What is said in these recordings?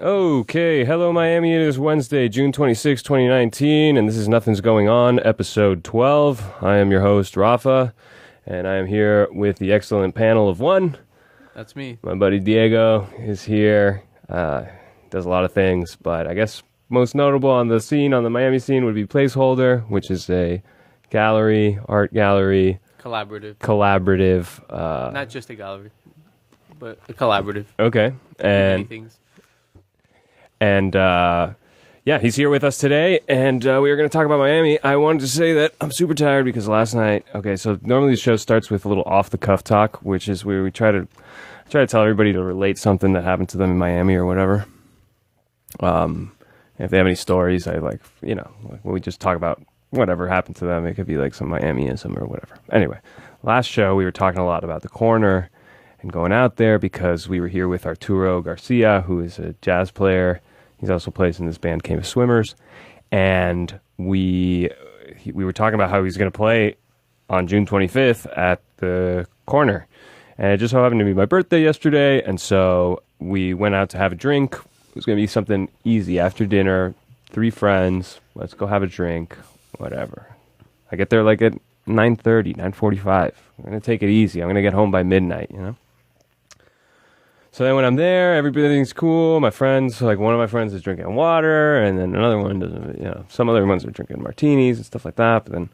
Okay, hello Miami. It is Wednesday, June 26, 2019, and this is Nothing's Going On, episode 12. I am your host, Rafa, and I am here with the excellent panel of one. That's me. My buddy Diego is here. Does a lot of things, but I guess most notable on the Miami scene would be Placeholder, which is a gallery, art gallery. Collaborative. Not just a gallery, but a collaborative. Okay. Many things. And yeah, he's here with us today, and we are going to talk about Miami. I wanted to say that I'm super tired because last night. Okay, so normally the show starts with a little off the cuff talk, which is where we try to tell everybody to relate something that happened to them in Miami or whatever. If they have any stories, we just talk about whatever happened to them. It could be like some Miamiism or whatever. Anyway, last show we were talking a lot about the corner and going out there because we were here with Arturo Garcia, who is a jazz player. He's also plays in this band, Came of Swimmers. And we were talking about how he was going to play on June 25th at the corner. And it just so happened to be my birthday yesterday. And so we went out to have a drink. It was going to be something easy after dinner. 3 friends. Let's go have a drink. Whatever. I get there like at 9:30, 9:45. I'm going to take it easy. I'm going to get home by midnight, you know? So then when I'm there, everything's cool. My friends, like one of my friends is drinking water, and then another one doesn't, some other ones are drinking martinis and stuff like that. But then,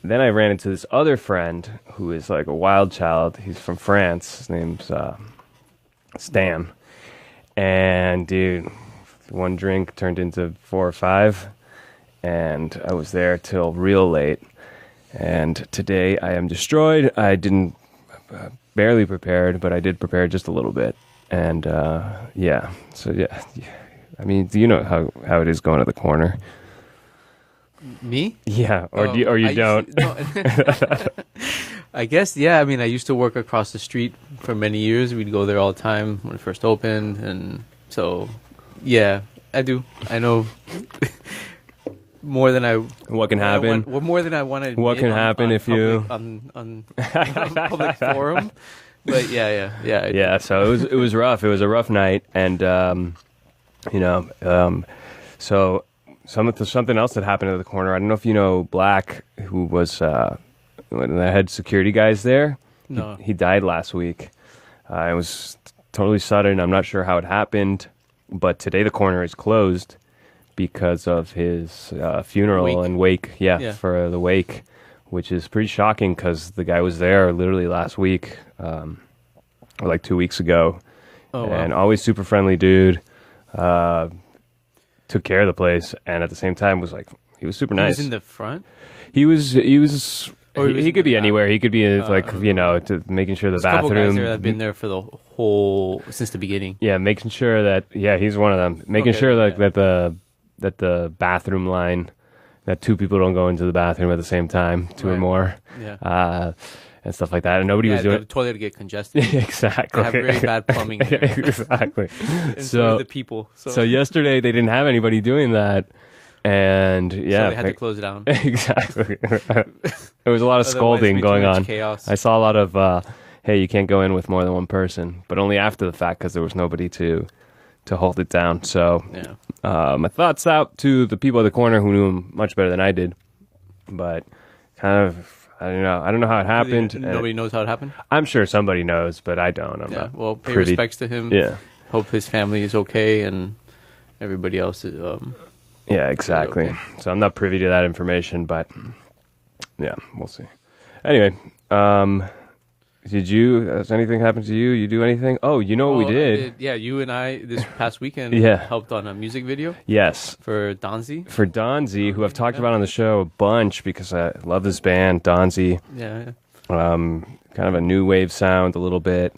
then I ran into this other friend who is like a wild child. He's from France. His name's Stan. And dude, one drink turned into 4 or 5, and I was there till real late. And today I am destroyed. I didn't... barely prepared, but I did prepare just a little bit. And yeah. So yeah. I mean, do you know how it is going to the corner? Me? Yeah, or you don't. I guess, yeah. I mean, I used to work across the street for many years. We'd go there all the time when it first opened, and so yeah, I do. I know more than I. What can happen? More than I want to. What can happen if you on public forum? But yeah. So it was rough. It was a rough night, and so something else that happened at the corner. I don't know if you know Black, who was one of the head security guys there. No, he died last week. It was totally sudden. I'm not sure how it happened, but today the corner is closed because of his funeral and wake. Yeah, for the wake, which is pretty shocking because the guy was there literally last week, or like 2 weeks ago. Oh, and wow. Always super friendly dude. Took care of the place, and at the same time he was super nice. He was in the front? He could be anywhere. He could be making sure the bathroom. Couple guys there that have been there for since the beginning. Yeah, making sure that he's one of them. Making sure that the bathroom line, that 2 people don't go into the bathroom at the same time, 2 or more, and stuff like that. And nobody was doing the toilet to get congested. Exactly. They have very bad plumbing there. Exactly. And so the people. So yesterday they didn't have anybody doing that, and so they had to close it down. Exactly. There was a lot of scolding going on. Chaos. I saw a lot of, hey, you can't go in with more than one person, but only after the fact because there was nobody to hold it down. So my thoughts out to the people at the corner who knew him much better than I did, but kind of, I don't know how it happened. Nobody knows how it happened? I'm sure somebody knows, but I don't. I'm not. Well, pay respects to him. Yeah. Hope his family is okay and everybody else is yeah, exactly. Okay. So I'm not privy to that information, but yeah, we'll see. Anyway, has anything happened to you? You do anything? Oh, you know what we did? Yeah, you and I this past weekend helped on a music video. Yes. For Donzi. For Donzi, who I've talked about on the show a bunch because I love this band, Donzi. Yeah. Kind of a new wave sound a little bit.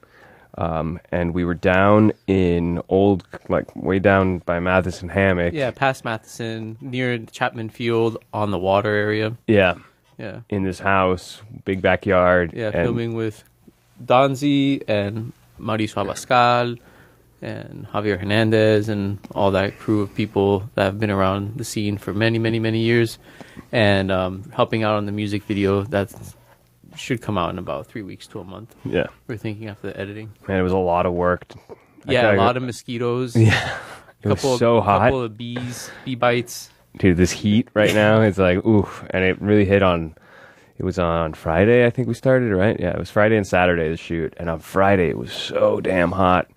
And we were down in way down by Matheson Hammock. Yeah, past Matheson, near Chapman Field, on the water area. Yeah. Yeah. In this house, big backyard. Yeah, filming with Donzi and Mauricio Abascal and Javier Hernandez and all that crew of people that have been around the scene for many, many, many years, and helping out on the music video that should come out in about 3 weeks to a month. Yeah. We're thinking after the editing. Man, it was a lot of work Yeah, a lot of mosquitoes. Yeah, it was so hot. Couple of bee bites. Dude, this heat right now, it's like, ooh, and it really hit on, it was on Friday, I think we started, right? Yeah, it was Friday and Saturday, the shoot, and on Friday, it was so damn hot.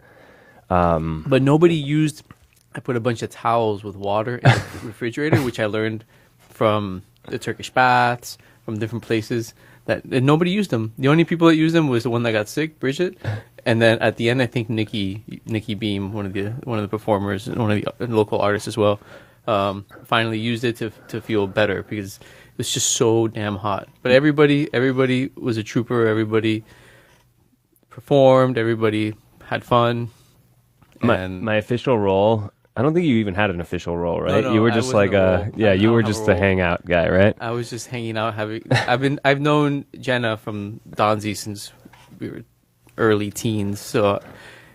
But nobody used, I put a bunch of towels with water in the refrigerator, which I learned from the Turkish baths, from different places, and nobody used them. The only people that used them was the one that got sick, Bridget, and then at the end, I think Nikki Beam, one of the performers, and one of the local artists as well, finally used it to feel better because it was just so damn hot. But everybody was a trooper. Everybody performed. Everybody had fun. My official role, I don't think you even had an official role, right? No, you were just like you were just a hangout guy, right? I was just hanging out. I've known Jenna from Donzi since we were early teens. So,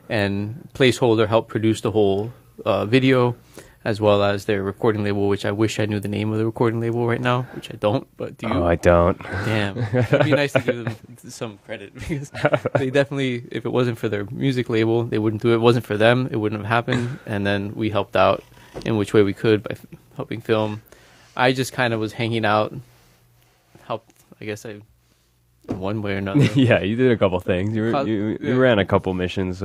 and Placeholder helped produce the whole video, as well as their recording label, which I wish I knew the name of the recording label right now, which I don't. But do you? Oh, I don't. Damn, it'd be nice to give them some credit because they definitely, if it wasn't for their music label, they wouldn't do it. If it wasn't for them, it wouldn't have happened. And then we helped out in which way we could by helping film. I just kind of was hanging out, helped. I guess I, in one way or another. Yeah, you did a couple things. You ran a couple missions.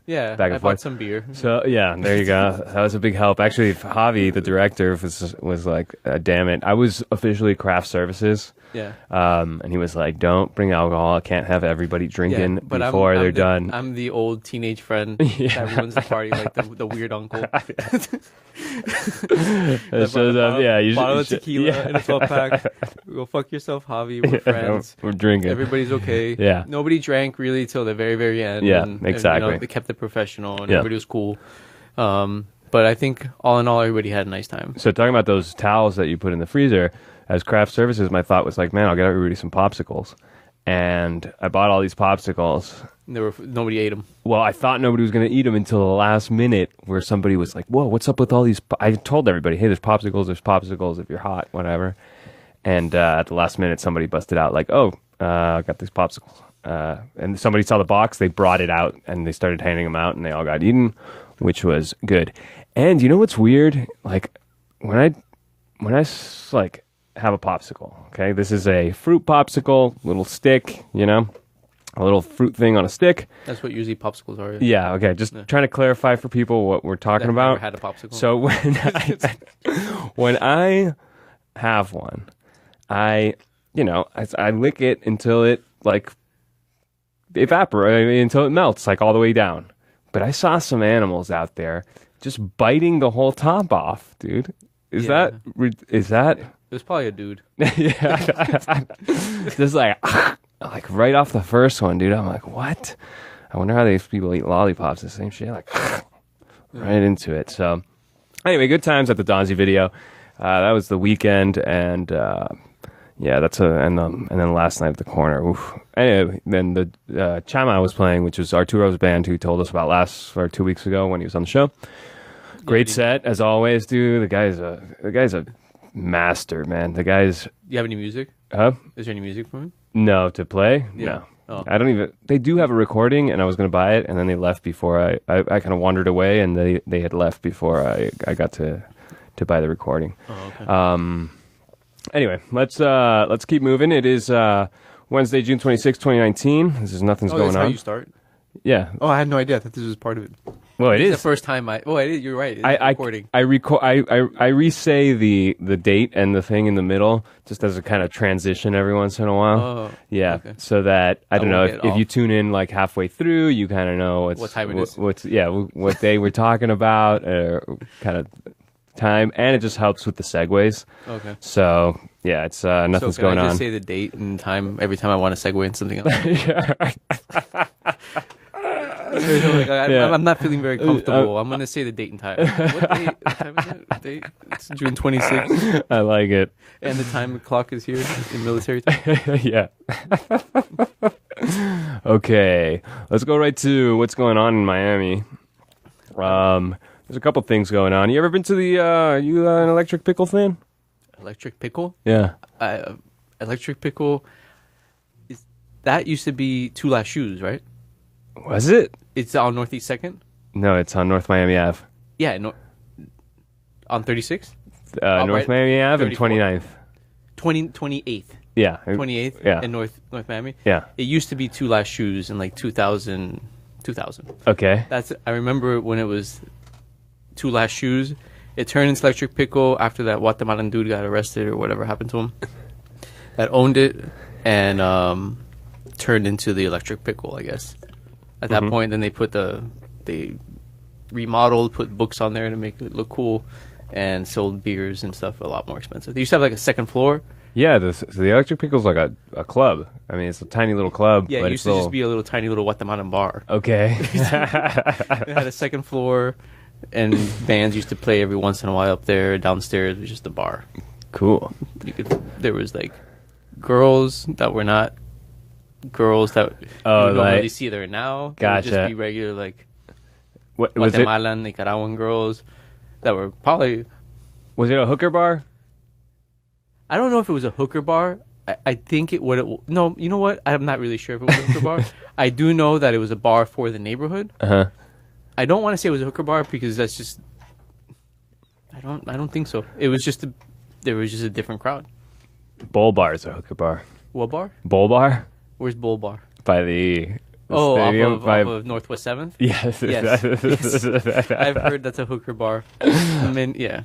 Yeah, back and I forth. bought some beer. So yeah, there you go. That was a big help. Actually, Javi, the director, was like, "Damn it!" I was officially craft services. Yeah. And he was like, "Don't bring alcohol. I can't have everybody drinking before they're done." I'm the old teenage friend that ruins the party, like the weird uncle. You bottle of should, tequila in a 12-pack. Go fuck yourself, Javi. We're friends. We're drinking. Everybody's okay. Yeah. Nobody drank really till the very, very end. Yeah, and, exactly. they kept it professional, and everybody was cool. But I think all in all, everybody had a nice time. So talking about those towels that you put in the freezer, as craft services, my thought was like, man, I'll get everybody some popsicles. And I bought all these popsicles. Nobody ate them. Well, I thought nobody was going to eat them until the last minute where somebody was like, whoa, what's up with all these? I told everybody, hey, there's popsicles if you're hot, whatever. And at the last minute, somebody busted out like, oh, I got these popsicles. And somebody saw the box, they brought it out, and they started handing them out, and they all got eaten, which was good. And you know what's weird? Like, when I like have a popsicle, okay? This is a fruit popsicle, little stick, you know? A little fruit thing on a stick. That's what usually popsicles are. Yeah, okay. Just trying to clarify for people what we're talking about. Never had a popsicle. So when I have one, I lick it until it like evaporates, until it melts like all the way down. But I saw some animals out there just biting the whole top off, dude. Is that? It was probably a dude. Yeah. Just like right off the first one, dude. I'm like, what? I wonder how these people eat lollipops. The same shit, like right into it. So anyway, good times at the Donzi video. That was the weekend, and and then last night at the corner. Oof. Anyway, then the Chama was playing, which was Arturo's band, who told us about 2 weeks ago when he was on the show. Great set as always, dude. The guy's a master, man. The guy's. Do you have any music? Huh? Is there any music for him? No, to play? Yeah. No. Oh. I don't even. They do have a recording, and I was going to buy it, and then they left before I kind of wandered away, and they had left before I got to buy the recording. Oh, okay. Anyway, let's keep moving. It is Wednesday, June 26, 2019. This is Nothing's Going that's On. how you start? Yeah. Oh, I had no idea. I thought this was part of it. Well, it is the first time you're right. It's recording. I re-say the date and the thing in the middle just as a kind of transition every once in a while. Oh, yeah, okay. so that I don't know if you tune in like halfway through, you kind of know what time it is. What day we're talking about, kind of time, and it just helps with the segues. Okay. So yeah, it's nothing's going on. I just say the date and time every time I want to segue into something else? I'm not feeling very comfortable. I'm going to say the date and time. What date? What time is it? Date? It's June 26th. I like it. And the time clock is here in military time. Yeah. Okay. Let's go right to what's going on in Miami. There's a couple things going on. You ever been to you an Electric Pickle fan? Electric Pickle? Yeah. Electric Pickle, that used to be Two Last Shoes, right? Was it? It's on Northeast 2nd? No, it's on North Miami Ave. Yeah, no, on 36th? North right, Miami Ave and 34. 29th. 28th. Yeah. 28th Yeah. in North Miami. Yeah. It used to be Two Last Shoes in like 2000. Okay. I remember when it was Two Last Shoes. It turned into Electric Pickle after that Guatemalan dude got arrested or whatever happened to him. That owned it and turned into the Electric Pickle, I guess. At that point, then they remodeled, put books on there to make it look cool, and sold beers and stuff a lot more expensive. They used to have like a second floor. Yeah, the Electric Pickle's like a club. I mean, it's a tiny little club. Yeah, but it used to just be a little tiny little Guatemalan bar. Okay. It had a second floor, and bands used to play every once in a while up there. Downstairs was just a bar. Cool. There was like girls that were not girls that you don't like, really see there now. They would Gotcha. just be regular like What was it? Guatemalan, Nicaraguan girls that were probably. Was it a hooker bar? I don't know if it was a hooker bar. I think it would. No, you know what? I'm not really sure if it was a hooker bar. I do know that it was a bar for the neighborhood. Uh-huh. I don't want to say it was a hooker bar because that's just. I don't think so. It was just there was just a different crowd. Bowl Bar is a hooker bar. What bar? Bowl Bar? Where's Bull Bar? By the Stadium, off of Northwest 7th? Yes. Yes. I've heard that's a hooker bar. I mean, yeah.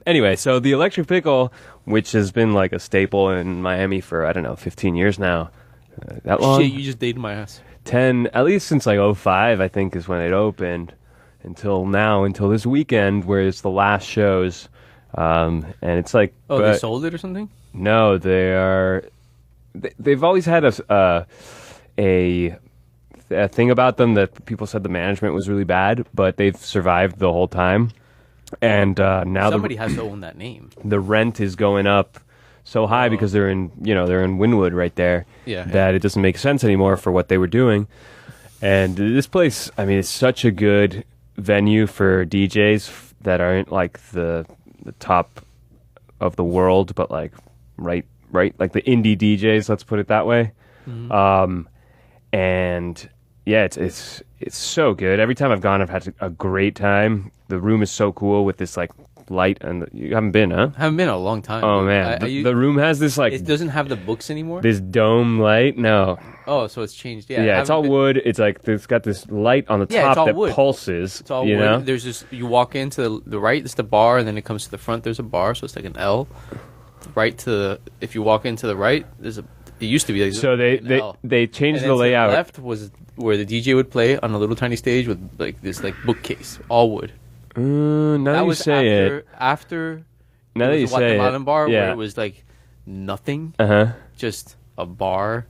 Anyway, so the Electric Pickle, which has been like a staple in Miami for, I don't know, 15 years now. That long? Shit, you just dated my ass. 10, at least since like '05, I think, is when it opened. Until now, until this weekend, where it's the last shows. And it's like... Oh, they sold it or something? No, they've always had a thing about them that people said the management was really bad, but they've survived the whole time. And now somebody has to own that name. The rent is going up so high because they're in Wynwood right there. Yeah, that it doesn't make sense anymore for what they were doing. And this place, I mean, it's such a good venue for DJs that aren't like the top of the world, but like right, like the indie DJs. Let's put it that way. Mm-hmm. And yeah, it's so good. Every time I've gone, I've had a great time. The room is so cool with this like light, and you haven't been, huh? I haven't been in a long time. Oh man, the room has this like it doesn't have the books anymore. This dome light, no. Oh, so it's changed. Yeah, yeah, it's all wood. It's like it's got this light on the top that pulses. It's all wood. Know? There's this. You walk into the right, it's the bar, and then it comes to the front. There's a bar, so it's like an L. Right to the. If you walk into the right, there's a. It used to be like so they changed the layout. To the left was where the DJ would play on a little tiny stage with like this like bookcase, all wood. Now that you say it. After now that you say it, Guatemalan bar where it was like nothing, just a bar,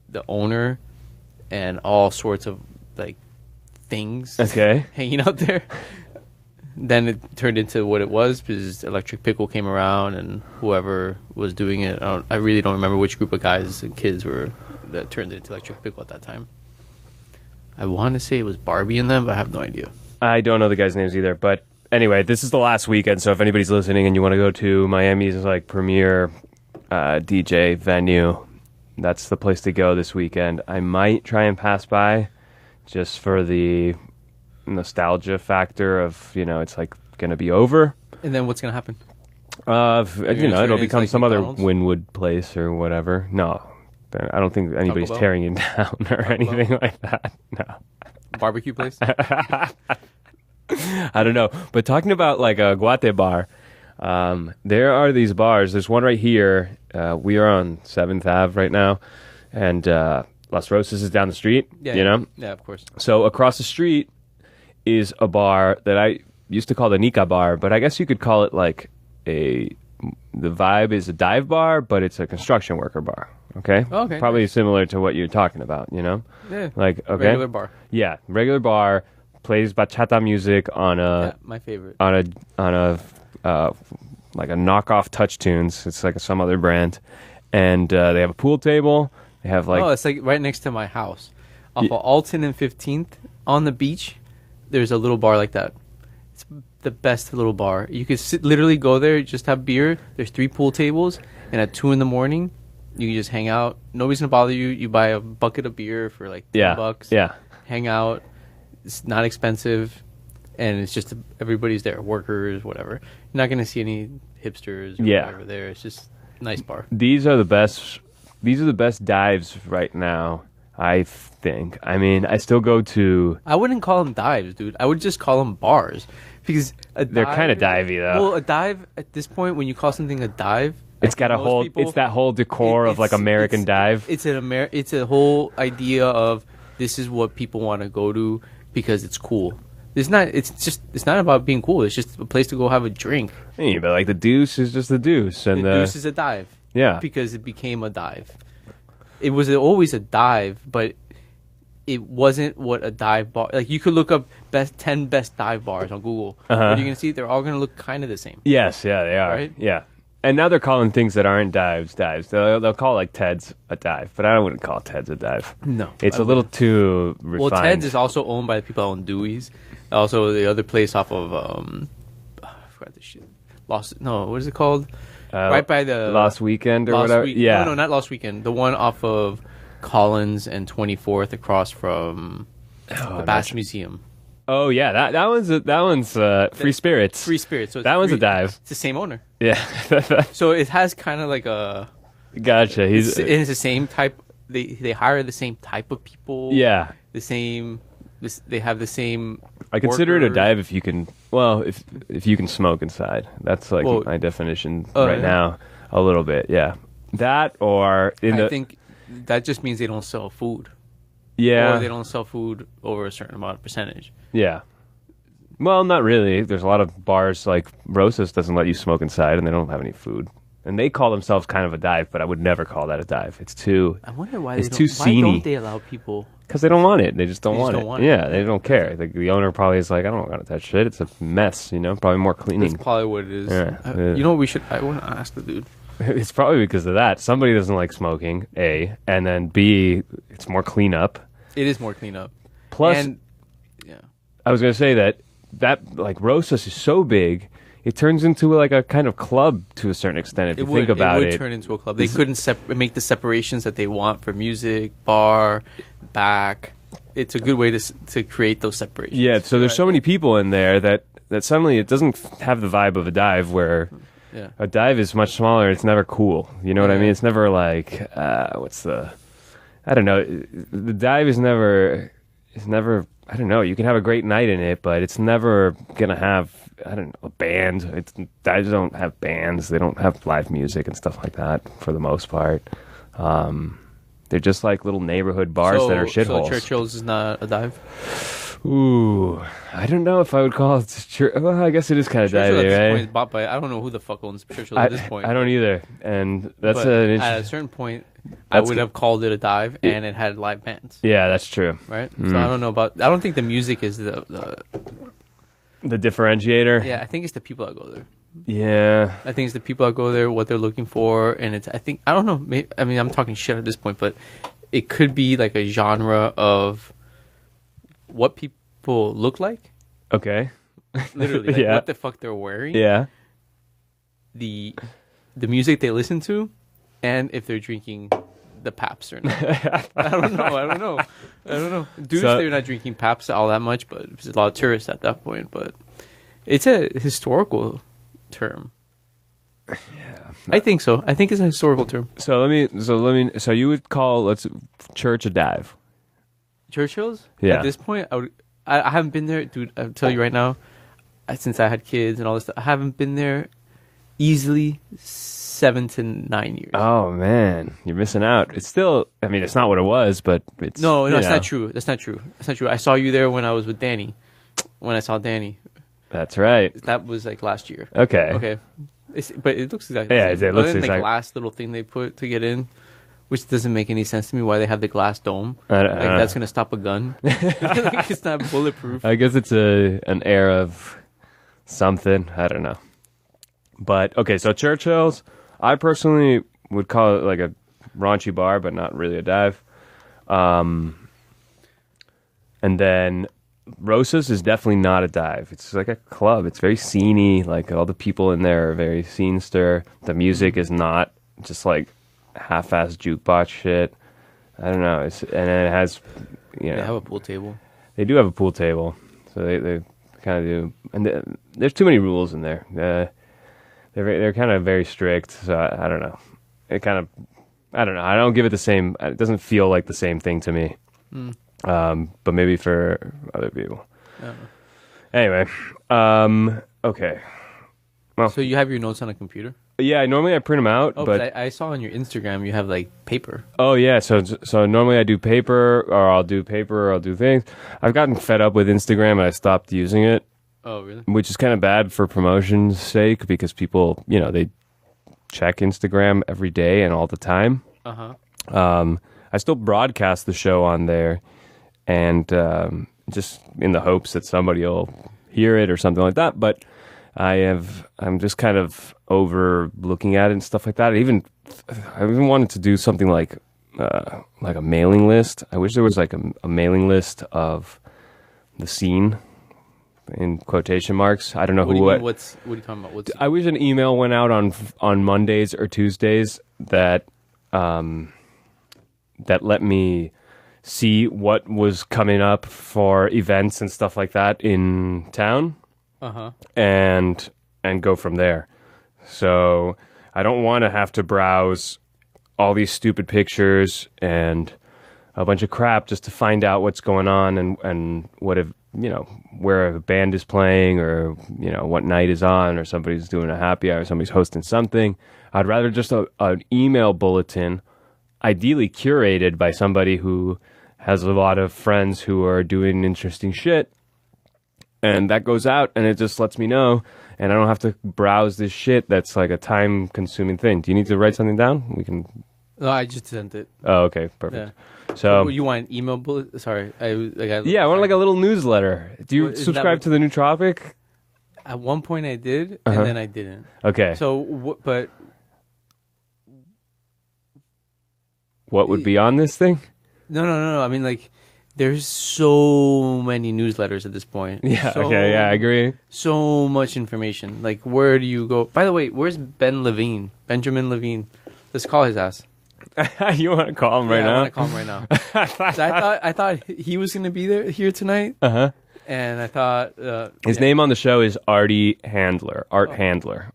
the owner, and all sorts of like things hanging out there. Then it turned into what it was because Electric Pickle came around and whoever was doing it, I really don't remember which group of guys and kids were that turned it into Electric Pickle at that time. I want to say it was Barbie and them, but I have no idea. I don't know the guys' names either. But anyway, this is the last weekend, so if anybody's listening and you want to go to Miami's like premier DJ venue, that's the place to go this weekend. I might try and pass by just for the nostalgia factor of, it's like going to be over. And then what's going to happen? It'll become like some McDonald's? other Wynwood place or whatever. No, I don't think anybody's tearing it down or anything like that. No. Barbecue place? I don't know. But talking about like a Guate bar, there are these bars. There's one right here. We are on 7th Ave right now. And Las Rosas is down the street, Yeah, of course. So across the street is a bar that I used to call the Nika bar, but I guess you could call it like the vibe is a dive bar, but it's a construction worker bar. Okay? Okay. Probably nice. similar to what you're talking about, Yeah. Like, okay. Regular bar. Yeah, regular bar, plays bachata music on my favorite. on a like a knockoff Touch Tunes. It's like some other brand. And they have a pool table. They have like it's like right next to my house. Off of Alton and 15th on the beach. There's a little bar like that. It's the best little bar. You could literally go there, just have beer. There's 3 pool tables, and at 2 a.m, you can just hang out. Nobody's gonna bother you. You buy a bucket of beer for like $10. Yeah. Hang out. It's not expensive, and it's just everybody's there, workers, whatever. You're not gonna see any hipsters or whatever there. It's just a nice bar. These are the best. These are the best dives right now, I think. I mean, I still go to. I wouldn't call them dives, dude. I would just call them bars because they're kind of divey though. Well, a dive at this point, when you call something a dive, it's got a whole. It's that whole decor of like American dive. It's a whole idea of this is what people want to go to because it's cool. It's not about being cool. It's just a place to go have a drink. Yeah, but like the Deuce is just the Deuce, and the Deuce is a dive. Yeah, because it became a dive. It was always a dive, but it wasn't what a dive bar. Like you could look up 10 best dive bars on Google. What are you gonna see? They're all gonna look kind of the same. Yes, yeah, they are. Right? Yeah, and now they're calling things that aren't dives. They'll call like Ted's a dive, but I wouldn't call Ted's a dive. No, it's a little too refined. Well, Ted's is also owned by the people that own Dewey's. Also, the other place off of I forgot the shit. What is it called? Right by the Lost Weekend or whatever. Yeah, no, not Lost Weekend. The one off of Collins and 24th, across from the Bass Museum. Oh yeah, that one's Free Spirits. Free Spirits. So that one's a dive. It's the same owner. Yeah. So it has kind of like a. Gotcha. It's the same type. They hire the same type of people. Yeah. The same. They have the same. I consider it a dive if you can. Well, if you can smoke inside, that's like my definition right now. A little bit, yeah. That or I think that just means they don't sell food. Yeah. Or they don't sell food over a certain amount of percentage. Yeah. Well, not really. There's a lot of bars like Rosas doesn't let you smoke inside, and they don't have any food. And they call themselves kind of a dive, but I would never call that a dive. It's too. I wonder why it's too sceney. Why don't they allow people? Because they don't want it. They just don't want it. Yeah, they don't care. The owner probably is like, I don't want to touch shit. It's a mess, Probably more cleaning. That's probably what it is. Yeah. You know what we should... I want to ask the dude. It's probably because of that. Somebody doesn't like smoking, A. And then B, it's more cleanup. It is more cleanup. Plus, I was going to say that like Rosas is so big... It turns into like a kind of club to a certain extent if you think about it. It would turn into a club. They couldn't make the separations that they want for music, bar, back. It's a good way to create those separations. Yeah, so there's so many people in there that suddenly it doesn't have the vibe of a dive where a dive is much smaller. It's never cool. You know what I mean? It's never like, I don't know. The dive is never, I don't know. You can have a great night in it, but it's never going to have, I don't know, a band. Dives don't have bands. They don't have live music and stuff like that for the most part. They're just like little neighborhood bars that are shitholes. So Churchill's is not a dive? Ooh, I don't know if I would call it well, I guess it is kind of divey, right? Is bought by, I don't know who the fuck owns Churchill's at this point. I don't either. And that's at a certain point, I would have called it a dive, and it had live bands. Yeah, that's true. Right? So I don't know I don't think the music is the differentiator. Yeah, I think it's the people that go there. Yeah, I think it's the people that go there, what they're looking for, and I don't know. Maybe, I mean, I'm talking shit at this point, but it could be like a genre of what people look like. Okay. Literally, like what the fuck they're wearing. Yeah. The music they listen to, and if they're drinking the Paps or not. I don't know. Dudes, they're not drinking Paps all that much, but there's a lot of tourists at that point. But it's a historical term. Yeah, I think so. I think it's a historical term. So you would call Church a dive? Churchill's? Yeah. At this point, I haven't been there, dude. I'll tell you right now, since I had kids and all this stuff, I haven't been there easily 7 to 9 years. Oh man, you're missing out. It's still, I mean, it's not what it was, but it's no, it's not true. That's not true. I saw you there when I was with Danny. When I saw Danny. That's right. That was like last year. Okay. But it looks exactly the same. It looks exactly. The glass little thing they put to get in, which doesn't make any sense to me. Why they have the glass dome? That's gonna stop a gun. It's not bulletproof. I guess it's an air of something. I don't know. But okay, so Churchill's, I personally would call it like a raunchy bar, but not really a dive. And then Rosas is definitely not a dive. It's like a club. It's very sceney. Like all the people in there are very scene-stir. The music is not just like half-ass jukebox shit. I don't know. And then it has, They have a pool table. they do have a pool table, so they kind of do. And there's too many rules in there. They're kind of very strict. So I don't know. I don't know. I don't give it the same. It doesn't feel like the same thing to me. But maybe for other people. Anyway, okay. Well, So you have your notes on a computer? yeah. Normally I print them out, Oh, but I saw on your Instagram you have like paper. oh yeah. So normally I do paper, or I'll do paper, or I'll do things. I've gotten fed up with Instagram, and I stopped using it, Oh, really? which is kind of bad for promotion's sake because people, they check Instagram every day and all the time. I still broadcast the show on there, and just in the hopes that somebody will hear it or something like that. But I'm just kind of over looking at it and stuff like that. I even wanted to do something like a mailing list. I wish there was like a mailing list of the scene in quotation marks. I don't know What do who. you mean? What are you talking about? I wish an email went out on Mondays or Tuesdays that let me see what was coming up for events and stuff like that in town, and go from there. So I don't want to have to browse all these stupid pictures and a bunch of crap just to find out what's going on and what if where a band is playing, or what night is on, or somebody's doing a happy hour, somebody's hosting something. I'd rather just an email bulletin, ideally curated by somebody who has a lot of friends who are doing interesting shit, and that goes out and it just lets me know, and I don't have to browse this shit that's like a time consuming thing. Do you need to write something down? We can. No, I just sent it. Oh, okay, perfect. Yeah. So you want an email bullet? Sorry, I want like a little newsletter. Do you Well, isn't subscribe that to the Nootropic? At one point I did, and then I didn't. Okay. So, but What would be on this thing? no. I mean, like, there's so many newsletters at this point. Yeah. Okay. Yeah, I agree. So much information. Like, where do you go? By the way, where's Benjamin Levine? Let's call his ass. You want to call him right now? I want to call him right now. So I thought he was going to be here tonight. And I thought his name on the show is Artie Handler. Arthur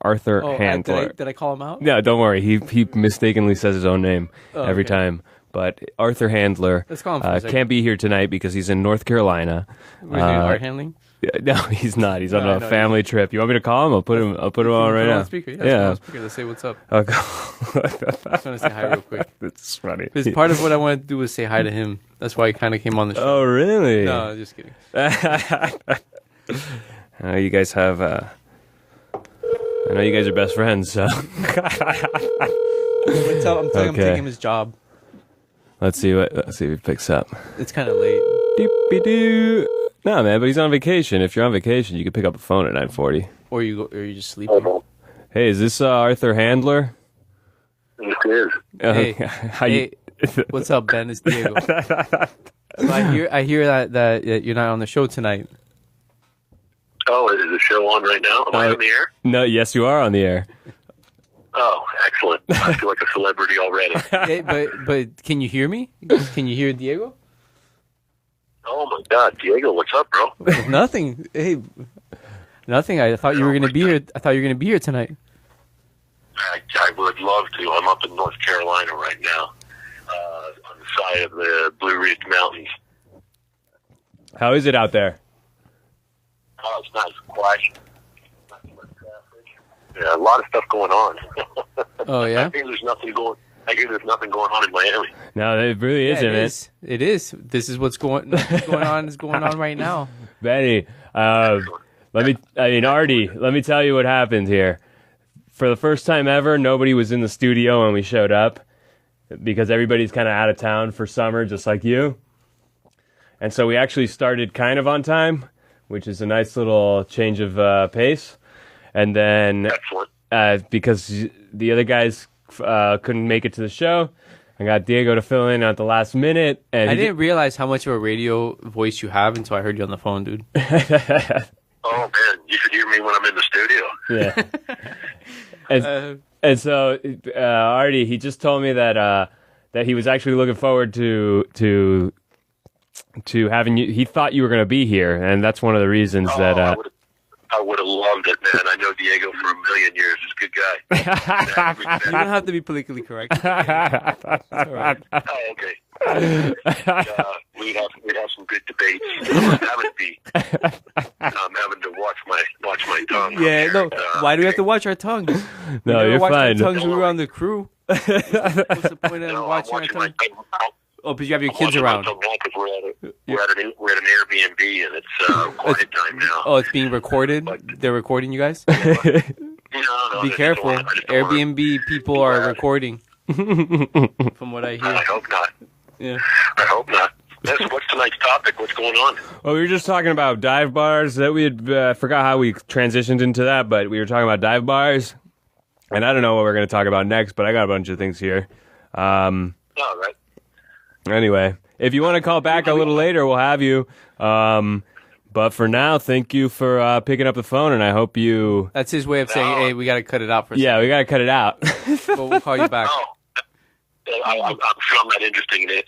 Handler. Did I call him out? No, don't worry. He mistakenly says his own name every time. But Arthur Handler Let's call him for a second. can't be here tonight because he's in North Carolina. Where's he, art handling? No, he's not. He's on a family trip. You want me to call him? I'll put him on right now. Speaker. Yeah. Speaker. Let's say what's up. I'll I just want to say hi real quick. That's funny. Because part of what I wanted to do was say hi to him. That's why I kind of came on the show. Oh, really? No, just kidding. You guys have. I know you guys are best friends, so. I'm telling him taking his job. Let's see if he picks up. It's kind of late. Doop-be-doo. No, man, but he's on vacation. If you're on vacation, you can pick up a phone at 9:40. Or you just sleeping. Hey, is this Arthur Handler? It is. Hey, what's up, Ben? It's Diego. So I hear that you're not on the show tonight. Oh, is the show on right now? Am I on the air? No, yes, you are on the air. Oh, excellent. I feel like a celebrity already. Hey, but can you hear me? Can you hear Diego? Oh, my God. Diego, what's up, bro? Nothing. Hey, nothing. I thought you were gonna be here. I thought you were gonna be here tonight. I would love to. I'm up in North Carolina right now, on the side of the Blue Ridge Mountains. How is it out there? Oh, it's nice and quiet. Not too much traffic. Yeah, a lot of stuff going on. Oh yeah. I hear there's nothing going on in Miami. No, it really isn't. It is. This is what's going on. Is going on right now. Benny, Artie, let me tell you what happened here. For the first time ever, nobody was in the studio when we showed up because everybody's kind of out of town for summer, just like you. And so we actually started kind of on time, which is a nice little change of pace. And then because the other guys couldn't make it to the show, I got Diego to fill in at the last minute. And I didn't realize how much of a radio voice you have until I heard you on the phone, dude. Oh, man. You should hear me when I'm in the studio. Yeah. And so Artie, he just told me that he was actually looking forward to to having you. He thought you were going to be here, and that's one of the reasons that. I would have loved it, man. I know Diego for a million years. He's a good guy. You don't have to be politically correct. That's all right. Oh, okay. We'd have some good debates. I'm having to watch my tongue. Yeah, no. Why do we have to watch our tongues? No, you're watched fine. Our tongues when we were on the crew. What's the point of watching our tongues? Oh, because you have your kids around. We're at an Airbnb and it's quiet time now. Oh, it's being recorded? They're recording you guys? No, Be careful. Airbnb people are recording. From what I hear. I hope not. Yeah. I hope not. What's tonight's topic? What's going on? Well, we were just talking about dive bars. That we had forgot how we transitioned into that, but we were talking about dive bars. And I don't know what we're going to talk about next, but I got a bunch of things here. All right. Anyway, if you want to call back a little later, we'll have you. But for now, thank you for picking up the phone, and I hope you... That's his way of saying, hey, we got to cut it out for a second. Yeah, we got to cut it out. But we'll call you back. Oh. I'm sure I'm not interesting enough.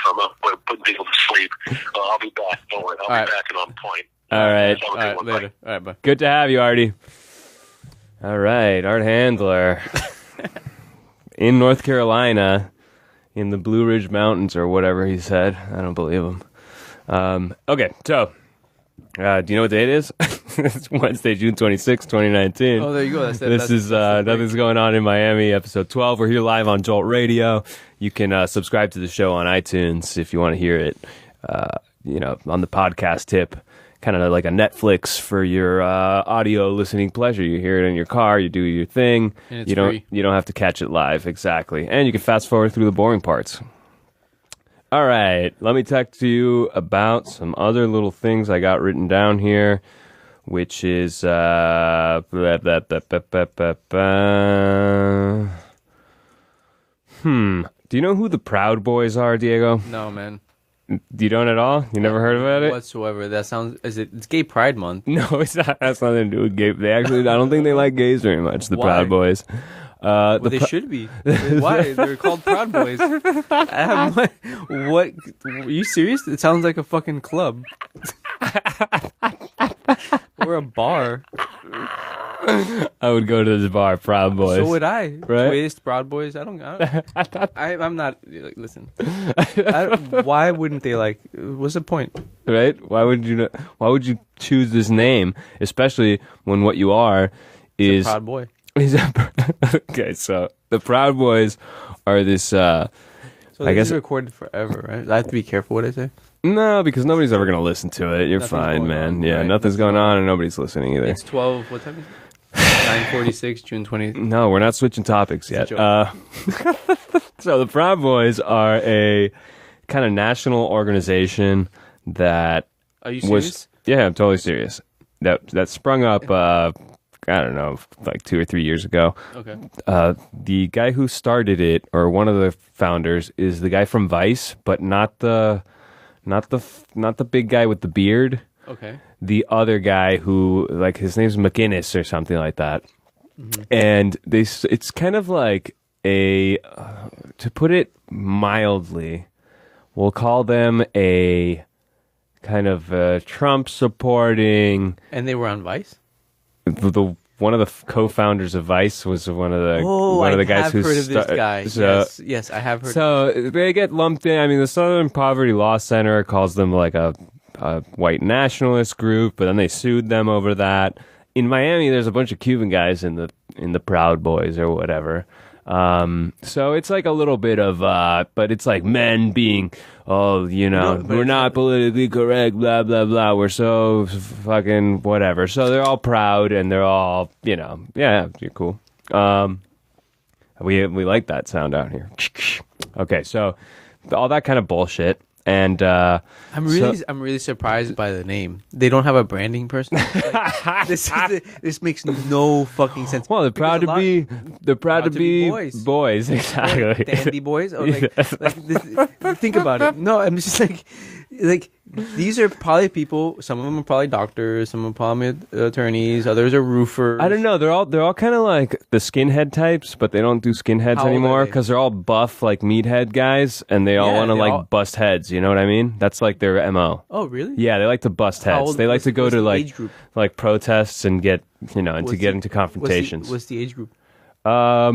I'm putting people to sleep. I'll be back. Don't worry. I'll be back and on point. All right. All right, later. All right, bye. Good to have you, Artie. All right, Art Handler. In North Carolina, in the Blue Ridge Mountains or whatever he said. I don't believe him. Okay, so... do you know what day it is? It's Wednesday, June 26, 2019. Oh, there you go. This is Nothing's Going On in Miami, episode 12. We're here live on Jolt Radio. You can subscribe to the show on iTunes if you want to hear it, on the podcast tip. Kind of like a Netflix for your audio listening pleasure. You hear it in your car, you do your thing. And it's free. You don't have to catch it live, exactly. And you can fast forward through the boring parts. All right, let me talk to you about some other little things I got written down here, which is do you know who the Proud Boys are, Diego? No, man. You don't at all? You never heard about it? Whatsoever. That sounds... It's Gay Pride Month. No, it's not. That's nothing to do with gay. I don't think they like gays very much, the Proud Boys. Well, they should be. Why? They're called Proud Boys. What? Are you serious? It sounds like a fucking club. Or a bar. I would go to this bar, Proud Boys. So would I. Right? Twist, Proud Boys. I'm not... Listen. Why wouldn't they like... What's the point? Right? Why would you choose this name? Especially when what you are is... a Proud Boy. Okay, so the Proud Boys are this... So I guess is recorded forever, right? I have to be careful what I say? No, because nobody's ever going to listen to it. You're fine, man. Yeah, right? Nothing's going on and nobody's listening either. It's 12... What time is it? 9:46, June 20th. No, we're not switching topics yet. So the Proud Boys are a kind of national organization that... Are you serious? Yeah, I'm totally serious. That sprung up... I don't know, like 2 or 3 years ago. Okay. The guy who started it, or one of the founders, is the guy from Vice, but not the big guy with the beard. Okay. The other guy who, like, his name's McInnes or something like that. Mm-hmm. And it's kind of like to put it mildly, we'll call them a kind of Trump supporting. And they were on Vice? One of the co-founders of Vice was one of the guys who heard of this guy. So, yes, I have heard. So they get lumped in. I mean, the Southern Poverty Law Center calls them like a white nationalist group, but then they sued them over that. In Miami, there's a bunch of Cuban guys in the Proud Boys or whatever. So it's like a little bit of, but it's like men being, we're not politically correct, blah, blah, blah. We're so fucking whatever. So they're all proud and they're all, yeah, you're cool. We like that sound out here. Okay. So all that kind of bullshit. And I'm really surprised by the name. They don't have a branding person. Like, this makes no fucking sense. Well, they're proud to be boys, exactly. Dandy boys. Or think about it. No, I'm just like these are probably people. Some of them are probably doctors. Some are probably attorneys. Others are roofers. I don't know. They're all kind of like the skinhead types, but they don't do skinheads How old anymore are they? because they're all buff like meathead guys, and they all Yeah, want to they like all- bust heads. You know what I mean? That's like their MO. Oh, really? Yeah, they like to bust How heads. old- They like what's- to go what's to the like age group? protests and get and to What's get the- into confrontations. What's the age group? I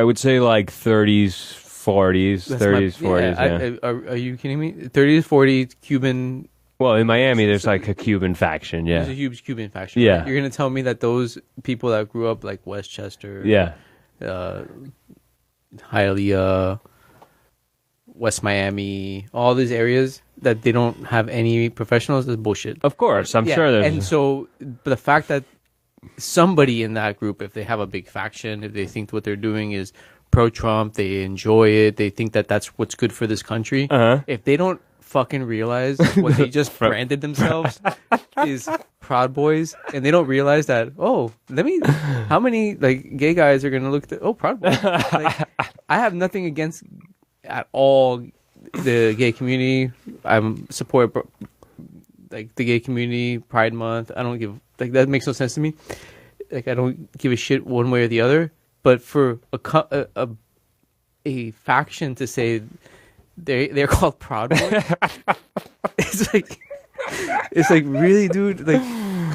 would say like 30s, 40s, That's 30s, my- 40s. yeah, Yeah. are you kidding me? 30s, 40s, Cuban. Well, in Miami, there's like a Cuban faction. There's a Yeah. huge Cuban faction. Yeah. Right? You're gonna tell me that those people that grew up like Westchester, Yeah. Hialeah, West Miami, all these areas that they don't have any professionals is bullshit. Of course, I'm Yeah, sure there's. and so the fact that somebody in that group, if they have a big faction, if they think what they're doing is pro-Trump, they enjoy it, they think that that's what's good for this country. If they don't fucking realize what they just branded themselves is Proud Boys, and they don't realize that, how many like gay guys are gonna look at, Proud Boys? Like, I have nothing against at all the gay community. I'm support like the gay community, Pride Month. I don't give like that makes no sense to me. Like I don't give a shit one way or the other. But for a faction to say they're called Proud Boys, it's like really, dude. Like,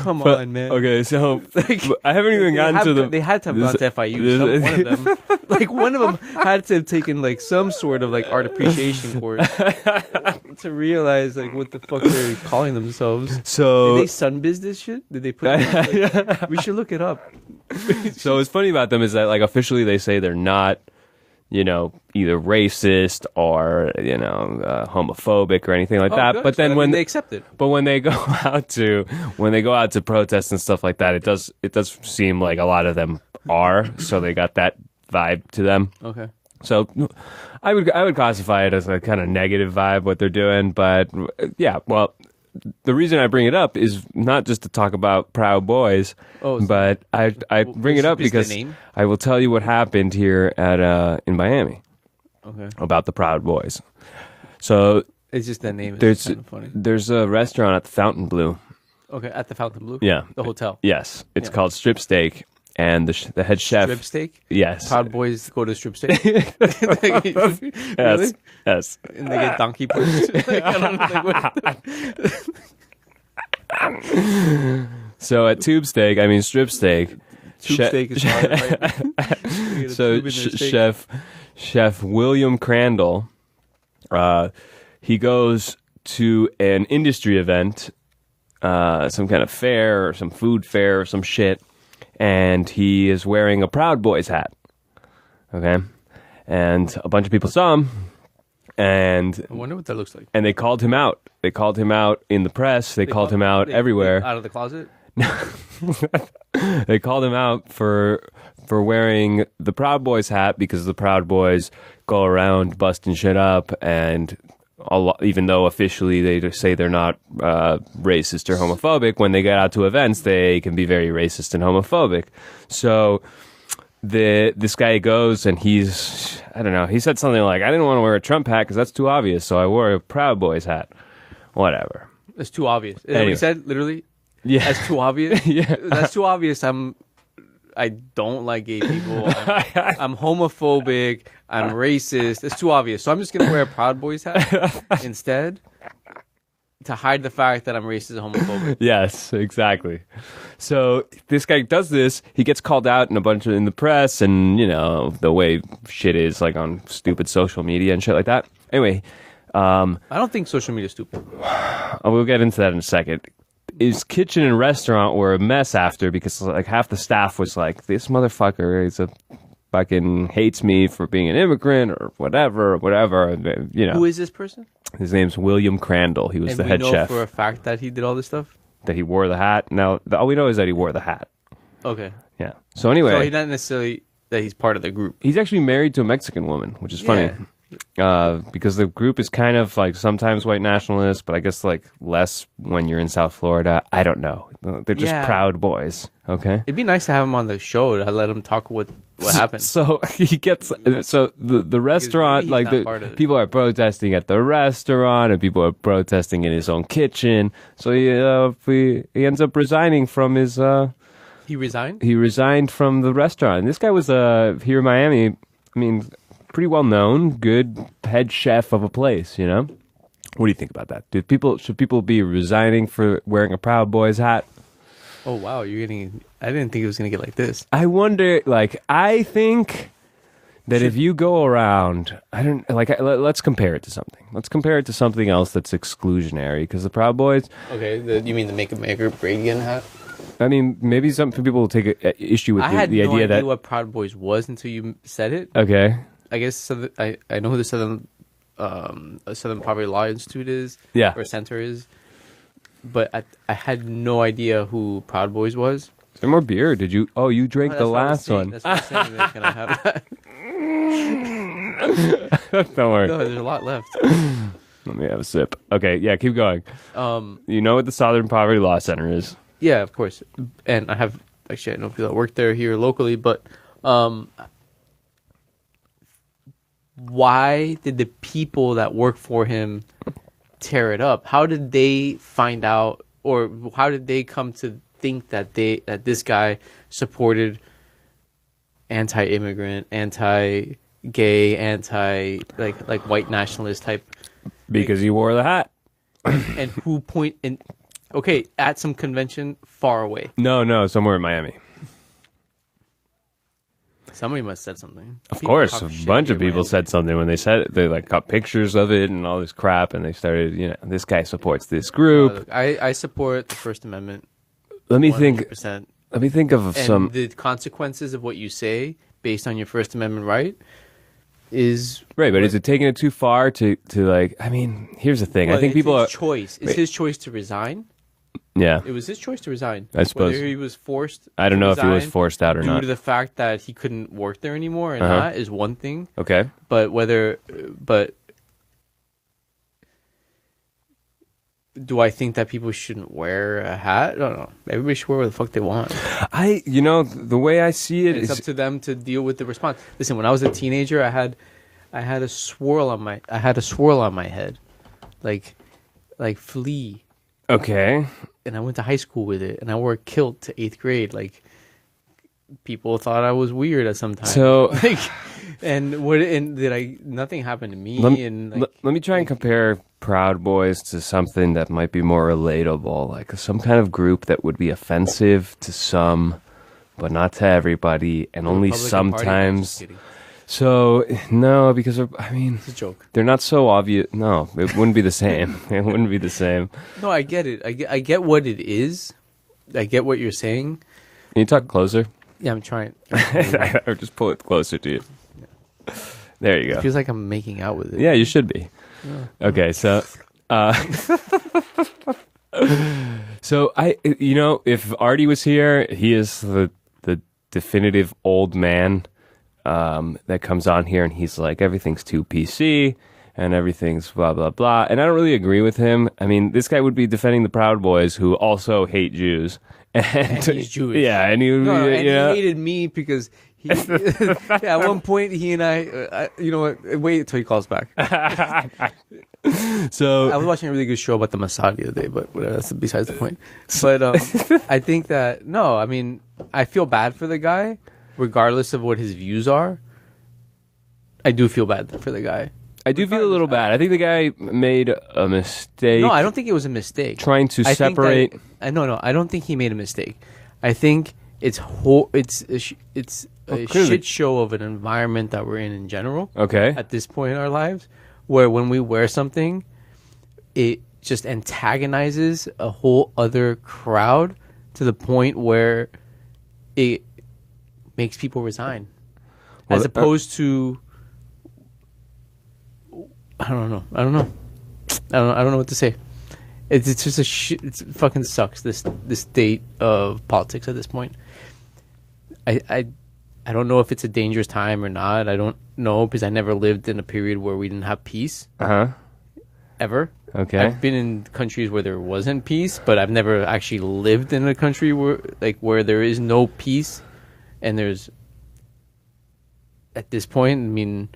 come on, man. Okay, so Like, I haven't even gotten to the. They had to have gone to FIU. One of them, like one of them, had to have taken like some sort of like art appreciation course to realize like what the fuck they're calling themselves. So Did they sunbiz this shit? Did they put? Like, we should look it up. So what's funny about them is that like officially they say they're not, either racist or homophobic or anything like that. Good. But So, then I mean, when they accept it, when they go out to protest and stuff like that, it does seem like a lot of them are. So they got that vibe to them. okay. So I would classify it as a kind of negative vibe what they're doing. But yeah, well. The reason I bring it up is not just to talk about Proud Boys, but I bring it up is the because name? I will tell you what happened here at in Miami Okay. about the Proud Boys. So It's just that name. there's It's kind of funny. there's a restaurant at the Fountain Blue. Okay, at the Fountain Blue. Yeah, The hotel. yes, it's Yeah. called Strip Steak, and the head chef. Strip steak. Yes, Proud Boys go to strip steak. yes, Really? yes. And they get donkey push. Like, I don't know, like, what- So at Tube Steak, I mean Strip Steak. Tube steak is hard, right? They get a So tube in their steak. chef William Crandall, he goes to an industry event, some kind of fair or some food fair or some shit, and he is wearing a Proud Boys hat. Okay, and a bunch of people saw him, and I wonder what that looks like. they called him out. They called him out in the press. They called him out everywhere. Out of the closet. They called him out for wearing the Proud Boys hat because the Proud Boys go around busting shit up, and even though officially they just say they're not racist or homophobic, when they get out to events, they can be very racist and homophobic. So this guy goes and he said something like, I didn't want to wear a Trump hat because that's too obvious, so I wore a Proud Boys hat. Whatever. That's too obvious. Is that what Anyway. he said? Literally. Yeah. That's too obvious. Yeah. That's too obvious. I don't like gay people. I'm homophobic. I'm racist. It's too obvious. So I'm just gonna wear a Proud Boys hat instead to hide the fact that I'm racist and homophobic. Yes, exactly. So this guy does this. He gets called out in the press, and the way shit is like on stupid social media and shit like that. Anyway, I don't think social media is stupid. we'll get into that in a second. His kitchen and restaurant were a mess after because like half the staff was like, this motherfucker is fucking hates me for being an immigrant or whatever. Who is this person? His name's William Crandall. He was And the we head know chef. for a fact that he did all this stuff. That he wore the hat. Now all we know is that he wore the hat. Okay. Yeah. So anyway, So he's not necessarily that he's part of the group. he's actually married to a Mexican woman, which is funny. Because the group is kind of like sometimes white nationalist, but I guess like less when you're in South Florida. I don't know. They're just Yeah. Proud Boys. Okay. It'd be nice to have him on the show to let him talk what happened. So he gets the restaurant, he's like not part of it. people are protesting at the restaurant and people are protesting in his own kitchen. So he ends up resigning from his. He resigned. He resigned from the restaurant. And this guy was here in Miami. I mean, pretty well known, good head chef of a place. You know. What do you think about that? Should people be resigning for wearing a Proud Boys hat? Oh wow, you're getting. I didn't think it was gonna get like this. I wonder. Like, I think that if you go around, I don't like. Let's compare it to something. Let's compare it to something else that's exclusionary. Because the Proud Boys. Okay, you mean the Make America Great Again hat? I mean, maybe some people will take a issue with I had the no idea idea that. what Proud Boys was until you said it. Okay. I guess I know who the Southern Poverty Law Institute is. Yeah. Or Center is. But I had no idea who Proud Boys was. Is there more beer? Did you? Oh, you drank the last one. That's what I'm saying. Can I have that? Don't worry. No, there's a lot left. Let me have a sip. Okay, yeah, keep going. You know what the Southern Poverty Law Center is? Yeah, of course. And I know people that work there here locally, but why did the people that work for him tear it up? How did they find out, or how did they come to think that this guy supported anti-immigrant, anti-gay, like white nationalist type? Because he wore the hat. And who okay, at some convention far away. No, somewhere in Miami. Somebody must have said something. Of People course, talk a shit bunch here of in people Miami. said something when they said it. They like got pictures of it and all this crap, and they started, this guy supports this group. Look, I support the First Amendment. Let me think. 100%. Let me think of And some. the consequences of what you say based on your First Amendment right is Right, but is it taking it too far to like? I mean, here's the thing. I think it's people are. his choice. It's Wait. his choice to resign. Yeah, It was his choice to resign. I suppose. Whether he was forced. I don't to know if he was resign forced out or due not. to the fact that he couldn't work there anymore or Uh-huh. not is one thing. Okay. But do I think that people shouldn't wear a hat? I don't know. Everybody should wear what the fuck they want. The way I see it It's is. up to them to deal with the response. Listen, when I was a teenager, I had a swirl on my head, like flea, Okay. and I went to high school with it, and I wore a kilt to 8th grade. Like, people thought I was weird at some time. So nothing happened to me. let me try and compare Proud Boys to something that might be more relatable, like some kind of group that would be offensive to some, but not to everybody, and only Republican Party? No, sometimes. just kidding. So no, because It's a joke. they're not so obvious. No, it wouldn't be the same. It wouldn't be the same. No, I get it. I get what it is. I get what you're saying. Can you talk closer? Yeah, I'm trying. Or just pull it closer to you. There you It go. feels like I'm making out with it. Yeah, you should be. Okay, so so if Artie was here, he is the definitive old man that comes on here and he's like, everything's too PC and everything's blah blah blah, and I don't really agree with him. I mean, this guy would be defending the Proud Boys who also hate Jews. And he's Jewish. Yeah, and he would No, be, and he hated me because he. At one point, he and I, you know what? Wait until he calls back. So I was watching a really good show about the Mossad the other day, but whatever, that's besides the point. But I think that no, I mean, I feel bad for the guy, regardless of what his views are. I do feel bad for the guy. I do feel a little bad. I think the guy made a mistake. No, I don't think it was a mistake. Trying to I think separate. that- no, I don't think he made a mistake. I think it's a clearly. shit show of an environment that we're in general. Okay. At this point in our lives, where when we wear something, it just antagonizes a whole other crowd to the point where it makes people resign, Well, as opposed to. I don't know. I don't know what to say. It's just a shit. It fucking sucks. This state of politics at this point. I don't know if it's a dangerous time or not. I don't know because I never lived in a period where we didn't have peace Uh huh. ever. Okay. I've been in countries where there wasn't peace, but I've never actually lived in a country where there is no peace, and there's at this point. I mean,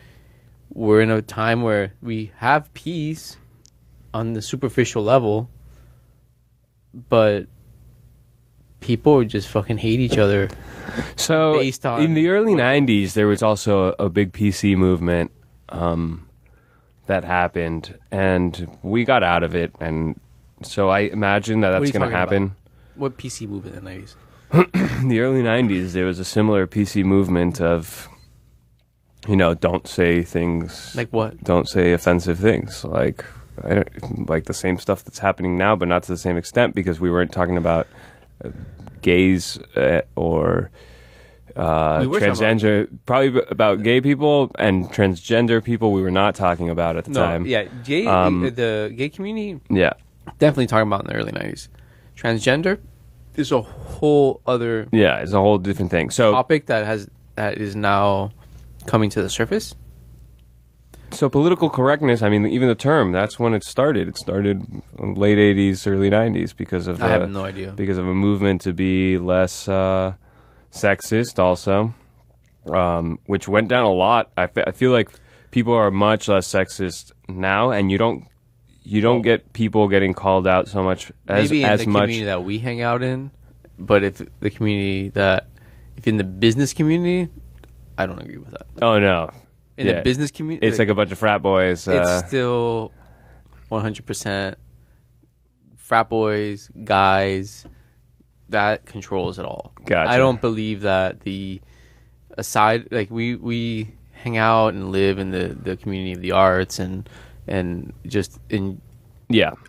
we're in a time where we have peace on the superficial level, but people just fucking hate each other. So based on in the early 90s, there was also a big PC movement that happened, and we got out of it. And so I imagine that What are that's you going to talking happen. What PC movement in the 90s? In the early 90s, there was a similar PC movement of, don't say things. Like what? Don't say offensive things. Like, like the same stuff that's happening now, but not to the same extent, because we weren't talking about gays or transgender, probably about gay people and transgender people. We were not talking about at the time. Yeah, the gay community. Yeah, Definitely talking about in the early 90s. Transgender is a whole other yeah, it's a whole different thing. So topic that is now coming to the surface. So political correctness, I mean, even the term, that's when it started. It started in late 80s, early 90s because of I have no idea. Because of a movement to be less sexist also, which went down a lot. I feel like people are much less sexist now, and you don't get people getting called out so much Maybe in the much. community that we hang out in, but if in the business community, I don't agree with that. Oh, no. In the business community, it's like a bunch of frat boys. It's still 100% frat boys, guys. That controls it all. Gotcha. I don't believe that we hang out and live in the community of the arts and just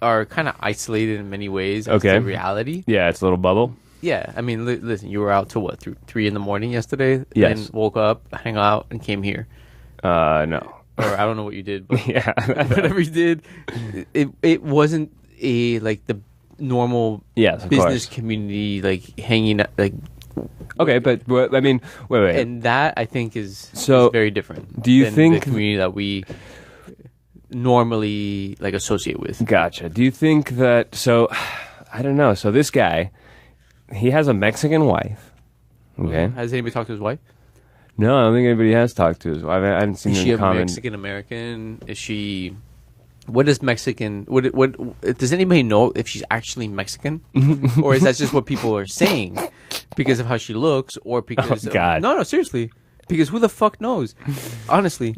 are kind of isolated in many ways. Okay. To reality. Yeah, it's a little bubble. Yeah, I mean, listen, you were out till what, 3 in the morning yesterday? Yes. And woke up, hang out, and came here. No. Or I don't know what you did, but Yeah. whatever you did, it wasn't the normal Yes, of business course. community hanging like. Okay, but I mean, wait. And that I think is So, very different. do you than think the community that we normally associate with? Gotcha. Do you think that? So, I don't know. So this guy, he has a Mexican wife. Okay. Has anybody talked to his wife? No, I don't think anybody has talked to his wife. I haven't seen Is any she a comment. Mexican American? Is she? What is Mexican? What does anybody know if she's actually Mexican, or is that just what people are saying because of how she looks, or because God. No, seriously, because who the fuck knows? Honestly,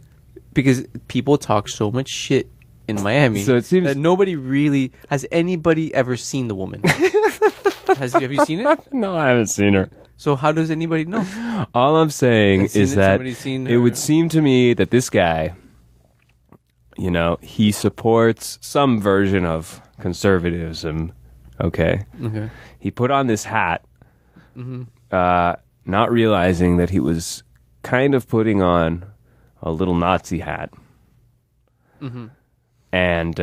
because people talk so much shit in Miami, So it seems- that nobody really has anybody ever seen the woman. Have you seen it? No, I haven't seen her. So how does anybody know? All I'm saying Has seen is it? that Somebody's seen it her? would seem to me that this guy, he supports some version of conservatism. Okay. Okay. He put on this hat, not realizing that he was kind of putting on a little Nazi hat. Mm-hmm. And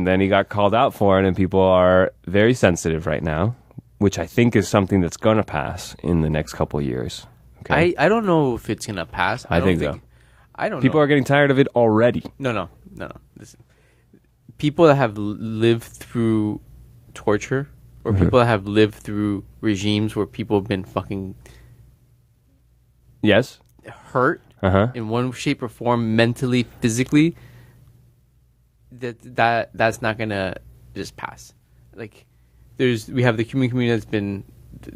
then he got called out for it, and people are very sensitive right now, which I think is something that's going to pass in the next couple of years. Okay? I don't know if it's gonna pass. I don't think so. I don't. People know. are getting tired of it already. No. Listen, people that have lived through torture, or people that have lived through regimes where people have been fucking Yes. hurt Uh-huh. in one shape or form, mentally, physically, that's not gonna just pass. Like, we have the human community that's been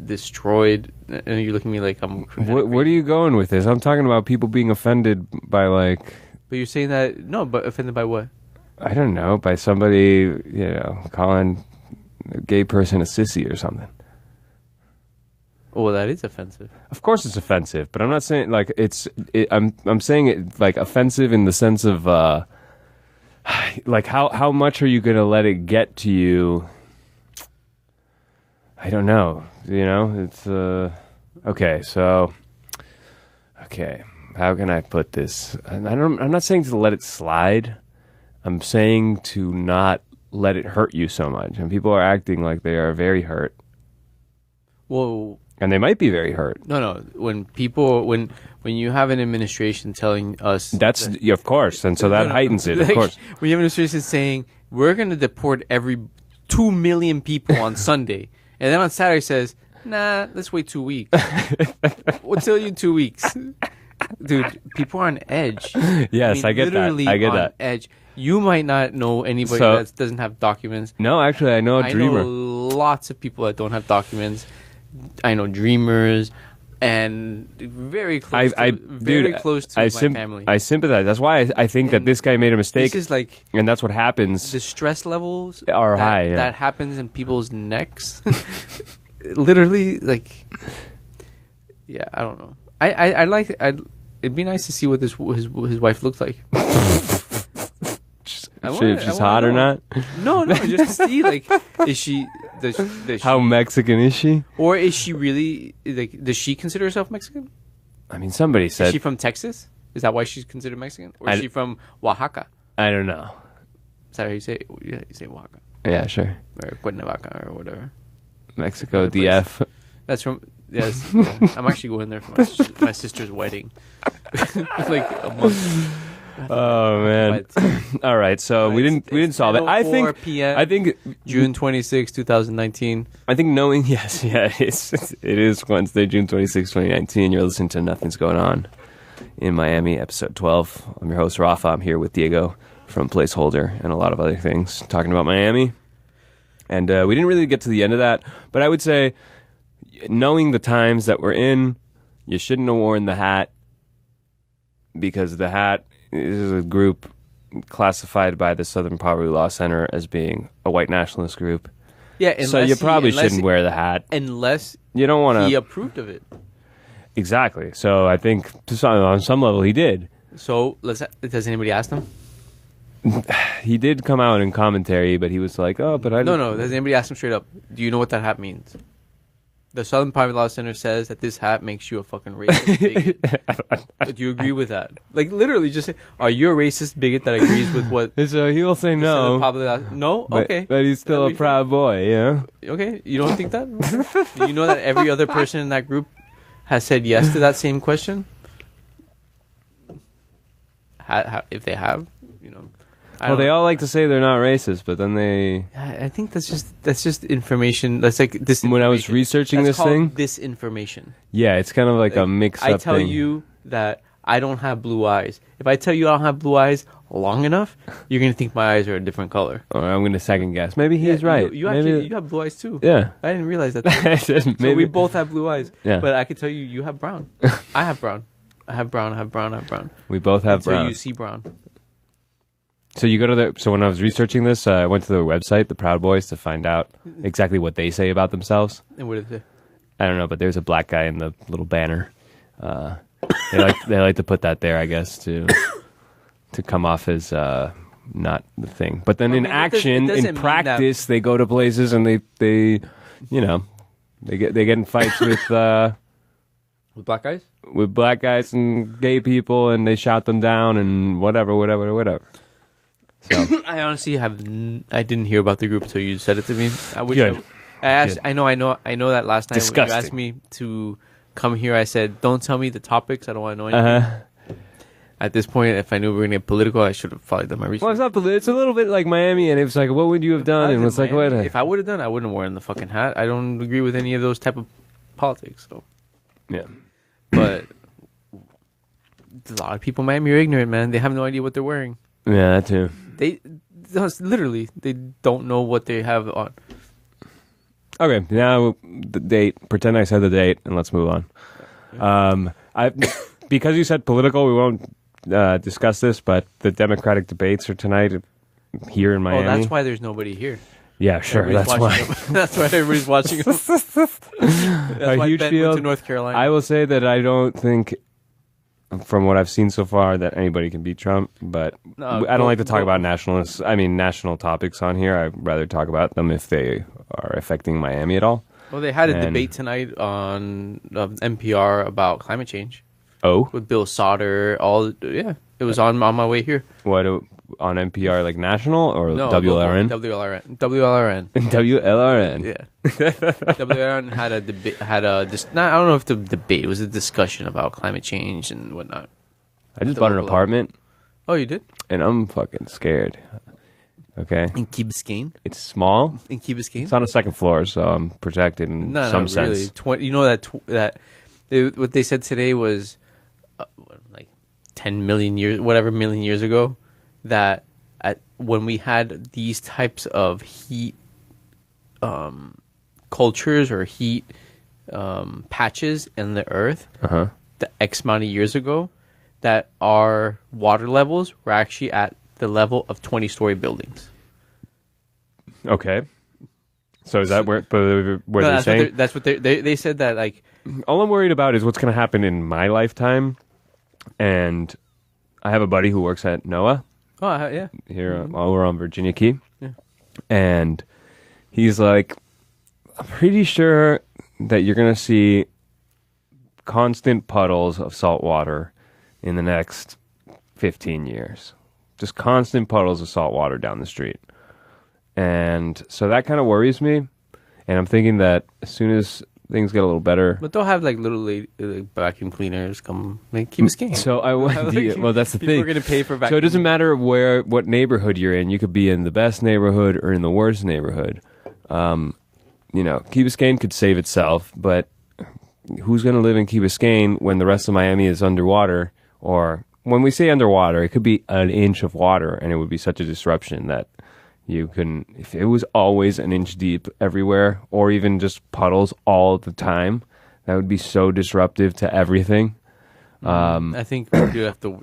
destroyed, and you look at me like I'm. What are you going with this? I'm talking about people being offended by, But you're saying that no, but offended by what? I don't know, by somebody, calling a gay person a sissy or something. Oh, well, that is offensive. Of course it's offensive, but I'm not saying I'm saying it offensive in the sense of how much are you going to let it get to you? I don't know. It's okay. So how can I put this? I'm not saying to let it slide. I'm saying to not let it hurt you so much. And people are acting like they are very hurt. Well, And they might be very hurt. No. When you have an administration telling us That's yeah, of course, and so that heightens it. Of like, course, when you have an administration saying we're going to deport every 2 million people on Sunday, and then on Saturday says, nah, let's wait 2 weeks. We'll tell you 2 weeks, dude. People are on edge. Yes, I get that. Literally I get on that. edge. You might not know anybody So- that doesn't have documents. No, actually, I know a I dreamer. know lots of people that don't have documents. I know dreamers, and very close. Close to my family. I sympathize. That's why I think that this guy made a mistake, This is like and that's what happens. the stress levels Are high, yeah. That happens in people's necks. Literally, like, yeah, I don't know. I like. It'd be nice to see what his wife looks like. If she's hot or not. No, just to see, like, is she How Mexican is she? or is she really, like, does she consider herself Mexican? I mean, somebody Is said. she from Texas? Is that why she's considered Mexican? Or is she from Oaxaca? I don't know. Is that how you say it? Yeah, you say Oaxaca. Yeah, sure. Or Cuernavaca or whatever. Mexico, Other place. DF. That's from, yes. Yeah. I'm actually going there for my sister's wedding. Like a month. Oh man! All right, so we didn't solve it. I 10:04 p.m. June 26, 2019. I think knowing it is Wednesday, June 26, 2019. You're listening to Nothing's Going On in Miami, episode 12. I'm your host Rafa. I'm here with Diego from Placeholder and a lot of other things, talking about Miami. And we didn't really get to the end of that, but I would say, knowing the times that we're in, you shouldn't have worn the hat, because the hat is a group classified by the Southern Poverty Law Center as being a white nationalist group. Yeah, So you probably shouldn't wear the hat. unless You don't want he to. approved of it. Exactly. So I think on some level he did. So does anybody ask him? He did come out in commentary, but he was like, "Oh, but I No. Does anybody ask him straight up? Do you know what that hat means? The Southern Poverty Law Center says that this hat makes you a fucking racist bigot. Do you agree with that? Like, literally, just say, are you a racist bigot that agrees with what? So he will say the no. Southern Poverty Law- No, But, okay, but he's still a That'd be proud boy, yeah. okay. You don't think that? Do you know that every other person in that group has said yes to that same question? If they have, you know. Well, they all like to say they're not racist, but then they. I think that's just information. That's like this. When I was researching this thing, disinformation. yeah, it's kind of like a mix-up thing. I tell you that I don't have blue eyes. If I tell you I don't have blue eyes long enough, you're gonna think my eyes are a different color. Or I'm going to second guess. Maybe he's right. You Maybe actually you have blue eyes too. Yeah. I didn't realize that. I said So maybe we both have blue eyes. Yeah. But I could tell you have brown. I have brown. I have brown. I have brown. I have brown. we both have Until brown. you see brown. So you go to the. So when I was researching this, I went to their website, the Proud Boys, to find out exactly what they say about themselves. And what is it? I don't know, but there's a black guy in the little banner. They like to put that there, I guess, to come off as not the thing. But then in action, in practice, they go to places and they get in fights with black guys. with black guys and gay people, and they shout them down and whatever. So I honestly I didn't hear about the group until you said it to me. I wish Good. I asked. Good. I know that last time when you Disgusting. asked me to come here, I said, "Don't tell me the topics. I don't want to know anything." At this point, if I knew we were going to get political, I should have probably done my research. well, it's not. It's a little bit like Miami, and it was like, what would you have done? And it's like, what? If I would have done, I wouldn't have worn the fucking hat. I don't agree with any of those type of politics. So, Yeah. but a lot of people in Miami are ignorant, man. They have no idea what they're wearing. Yeah, that too. They literally they don't know what they have on. Okay, now the date. Pretend I said the date, and let's move on. Because you said political, we won't discuss this, but the Democratic debates are tonight here in Miami. Oh, that's why there's nobody here. Yeah, sure. Everybody's That's why. watching them. That's why everybody's watching them. That's why huge Ben field. went to North Carolina. I will say that I don't think, from what I've seen so far, that anybody can beat Trump. But No, I don't like to talk go- about national topics on here. I'd rather talk about them if they are affecting Miami at all. Well, they had a And- debate tonight on NPR about climate change Oh, with Bill Sauter. It was on my way here. what? on NPR, like national or No, WLRN? WLRN. WLRN. WLRN. Yeah. WLRN had a debate. I don't know if the debate was a discussion about climate change and whatnot. I just bought an apartment, Oh, you did? and I'm fucking scared. Okay, In Key Biscayne? it's small. In Key Biscayne? It's on a second floor, so I'm protected in No, some not sense. really. You know what they said today was like 10 million years, whatever million years ago, that when we had these types of heat cultures or heat patches in the earth, the X amount of years ago, that our water levels were actually at the level of 20-story buildings. Okay, so is that where they're saying? That's what they said, that like. All I'm worried about is what's going to happen in my lifetime. And I have a buddy who works at NOAA. Oh, yeah. Here, over on Virginia Key. Yeah. And he's like, I'm pretty sure that you're going to see constant puddles of salt water in the next 15 years. Just constant puddles of salt water down the street. And so that kind of worries me. And I'm thinking that as soon as things get a little better. But they'll have like little vacuum cleaners come keep us game. So well, that's the thing. We're going to pay for vacuum. So it doesn't matter what neighborhood you're in. You could be in the best neighborhood or in the worst neighborhood. Key Biscayne could save itself, but who's going to live in Key Biscayne when the rest of Miami is underwater? Or when we say underwater, it could be an inch of water, and it would be such a disruption that you couldn't. If it was always an inch deep everywhere, or even just puddles all the time, that would be so disruptive to everything. I think we do have to.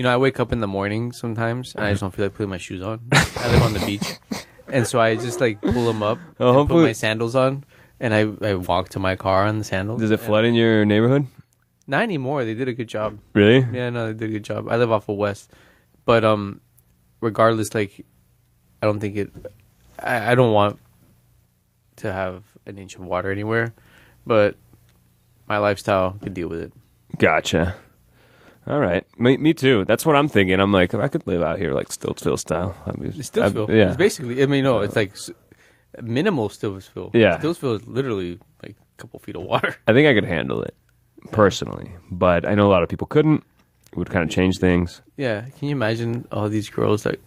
I wake up in the morning sometimes, and I just don't feel like putting my shoes on. I live on the beach, and so I just like pull them up, and put my sandals on, and I walk to my car on the sandals. Does it flood in your neighborhood? Not anymore. They did a good job. Really? Yeah, no, they did a good job. I live off of West, but regardless, like, I don't think it. I don't want to have an inch of water anywhere, but my lifestyle could deal with it. Gotcha. All right. Me too. That's what I'm thinking. I'm like, if I could live out here like Stiltsville style. Stiltsville. Yeah. It's basically, it's like minimal Stiltsville. Yeah. Stiltsville is literally like a couple feet of water. I think I could handle it personally, but I know a lot of people couldn't. It would kind of change things. Yeah. Can you imagine all these girls that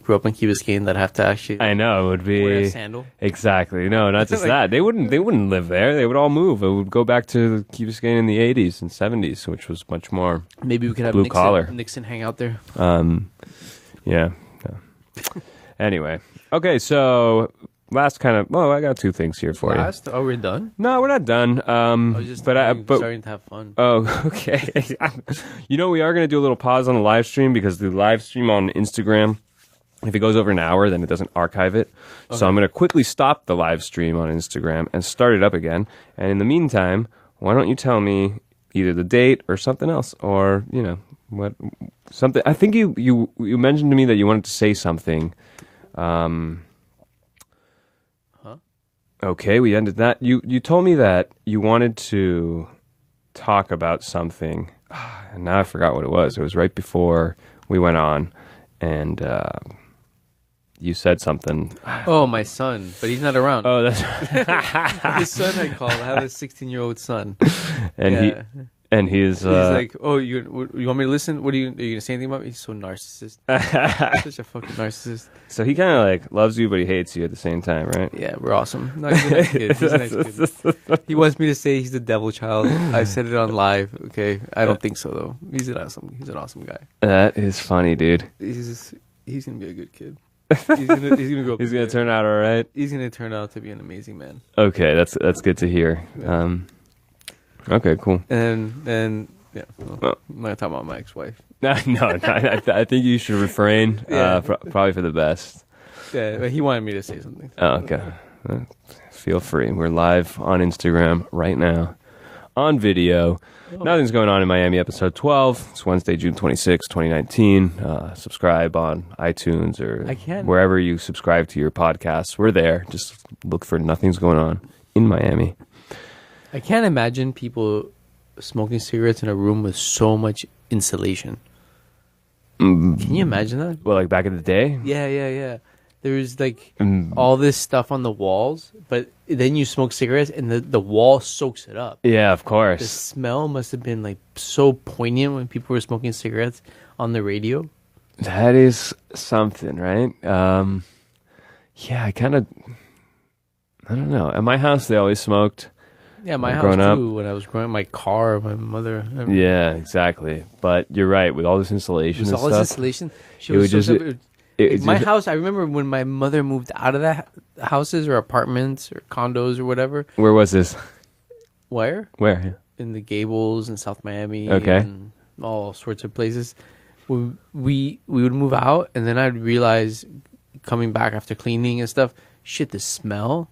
grew up in Key Biscayne that have to actually I know, it would be wear a sandal? Exactly. No, not just that. They wouldn't live there. They would all move. It would go back to Key Biscayne in the 80s and 70s, which was much more maybe we could have blue collar. Nixon hang out there. Yeah. Anyway. Okay, so last kind of I got two things here for you. Oh, we're done? No, we're not done. I was just starting to have fun. Oh, okay. We are going to do a little pause on the live stream because the live stream on Instagram, if it goes over an hour, then it doesn't archive it. Okay. So I'm going to quickly stop the live stream on Instagram and start it up again. And in the meantime, why don't you tell me either the date or something else, or what something? I think you mentioned to me that you wanted to say something. Okay, we ended that. You told me that you wanted to talk about something, and now I forgot what it was. It was right before we went on, and you said something. Oh, my son, but he's not around. Oh, that's his son. I have a 16-year-old son, and he's like, oh, you want me to listen? Are you gonna say anything about me? He's so narcissist. Such a fucking narcissist. So he kind of like loves you, but he hates you at the same time, right? Yeah, we're awesome. No, he's a nice kid. He's a nice kid. He wants me to say he's the devil child. I said it on live. Okay, I don't think so though. He's an awesome guy. That is funny, dude. He's gonna be a good kid. He's gonna go. He's gonna turn out all right. He's gonna turn out to be an amazing man. Okay, that's good to hear. Yeah. Okay, cool. And yeah, I'm not talking about my ex-wife. No, I think you should refrain. Probably for the best. Yeah, but he wanted me to say something. Oh, okay. Feel free. We're live on Instagram right now, on video. Nothing's going on in Miami, episode 12. It's Wednesday, June 26, 2019. Subscribe on iTunes or wherever you subscribe to your podcasts. We're there. Just look for Nothing's Going On in Miami. I can't imagine people smoking cigarettes in a room with so much insulation. Can you imagine that? Well, like back in the day. Yeah. There's like all this stuff on the walls, but then you smoke cigarettes and the wall soaks it up. Yeah, of The course. smell must have been like so poignant when people were smoking cigarettes on the radio. That is something, right? Yeah, I don't know. At my house, they always smoked. Yeah, my house Growing too. up. When I was growing up, my car, my mother. Yeah, exactly. But you're right. With all this insulation It was and all this stuff, installation. She it was would so just- like, it's my just- house. I remember when my mother moved out of the houses or apartments or condos or whatever. Where was this? Where? Where? In the Gables in South Miami. Okay. And all sorts of places. We would move out, and then I'd realize, coming back after cleaning and stuff, shit, the smell,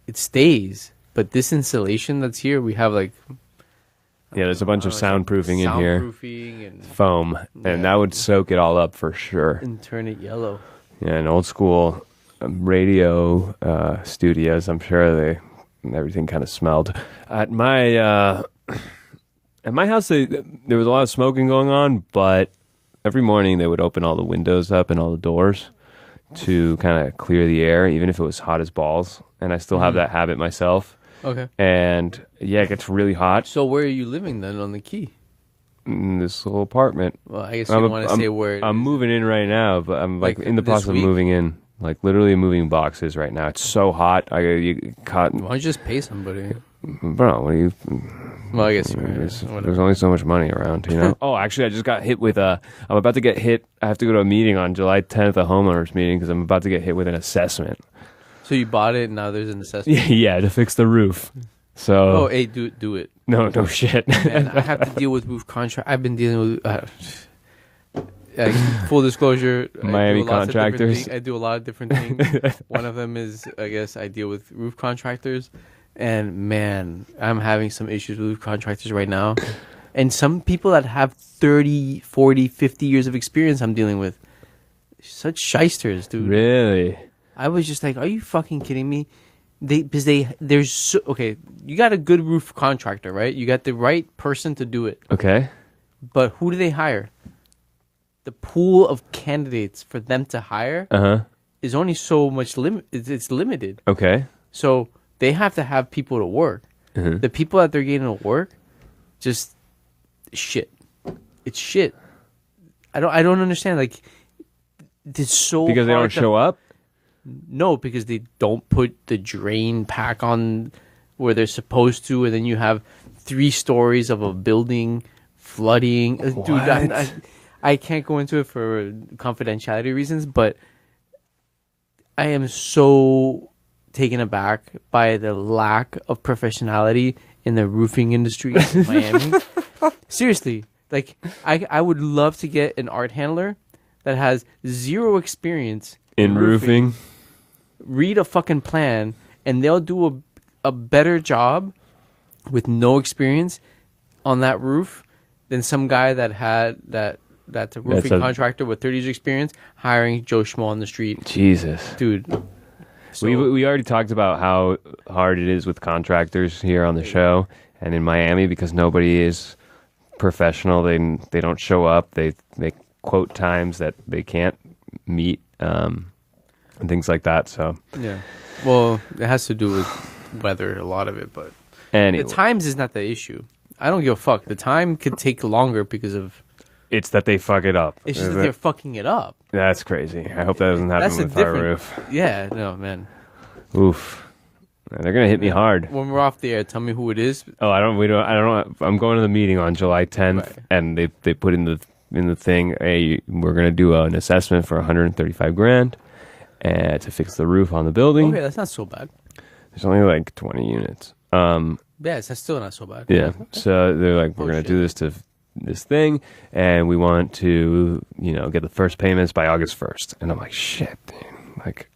it stays. But this insulation that's here, we have like Yeah, there's a bunch of soundproofing in here, soundproofing and foam, and that would soak it all up for sure. turn it yellow. Yeah, and old school radio studios. I'm sure everything kind of smelled. At my house, there was a lot of smoking going on, but every morning they would open all the windows up and all the doors to kind of clear the air, even if it was hot as balls. And I still have that habit myself. Okay. And yeah, it gets really hot So where are you living then on the Key? in this little apartment. Well, I guess you don't want to say where. I'm moving in right now, but I'm like Like in the this process of week? moving in, like literally moving boxes right now. It's so hot. You caught, Why don't you just pay somebody? bro. What are you? Well, I guess you're right. There's Whatever. only so much money around, you know. Oh, actually, I just got hit with I'm about to get hit. I have to go to a meeting on July 10th, a homeowners meeting, because I'm about to get hit with an assessment. So you bought it, and now there's an assessment. Yeah, to fix the roof. So Oh, hey, do it. no shit. Man, I have to deal with roof contract. I've been dealing with. Full disclosure, Miami I do lots of different contractors. things. I do a lot of different things. One of them is, I guess, I deal with roof contractors. And man, I'm having some issues with roof contractors right now. And some people that have 30, 40, 50 years of experience I'm dealing with. Such shysters, dude. Really? I was just like, are you fucking kidding me? There's so, okay, you got a good roof contractor, right? You got the right person to do it. Okay. But who do they hire? The pool of candidates for them to hire is only so much it's limited. Okay. So they have to have people to work. The people that they're getting to work, just shit. It's shit. I don't understand. Like, it's so Because they hard don't to- show up. No, because they don't put the drain pack on where they're supposed to, and then you have 3 stories of a building flooding. Dude, What? I can't go into it for confidentiality reasons, but I am so taken aback by the lack of professionality in the roofing industry in Miami. Seriously, like I would love to get an art handler that has 0 experience In roofing. read a fucking plan, and they'll do a better job with no experience on that roof than some guy that's a roofing contractor with 30 years experience hiring Joe Schmo on the street. Jesus. Dude. So, We already talked about how hard it is with contractors here on the show and in Miami because nobody is professional. They don't show up. They quote times that they can't meet and things like that. So yeah. Well, it has to do with weather, a lot of it, but anyway, the times is not the issue. I don't give a fuck. The time could take longer because of it's that they fuck it up. it's just that they're fucking it up. That's crazy. I hope that doesn't happen That's a with our different roof. Yeah, no, man. Oof. They're gonna hit me hard. When we're off the air, tell me who it is. Oh, I don't. I'm going to the meeting on July 10th, Right. and they put in the thing. Hey, we're gonna do an assessment for $135,000 to fix the roof on the building. Okay, that's not so bad. There's only like 20 units. Yes, that's still not so bad. Yeah. So they're like, we're Oh, gonna shit. do this thing, and we want to get the first payments by August 1st. And I'm like, shit, dude. Like,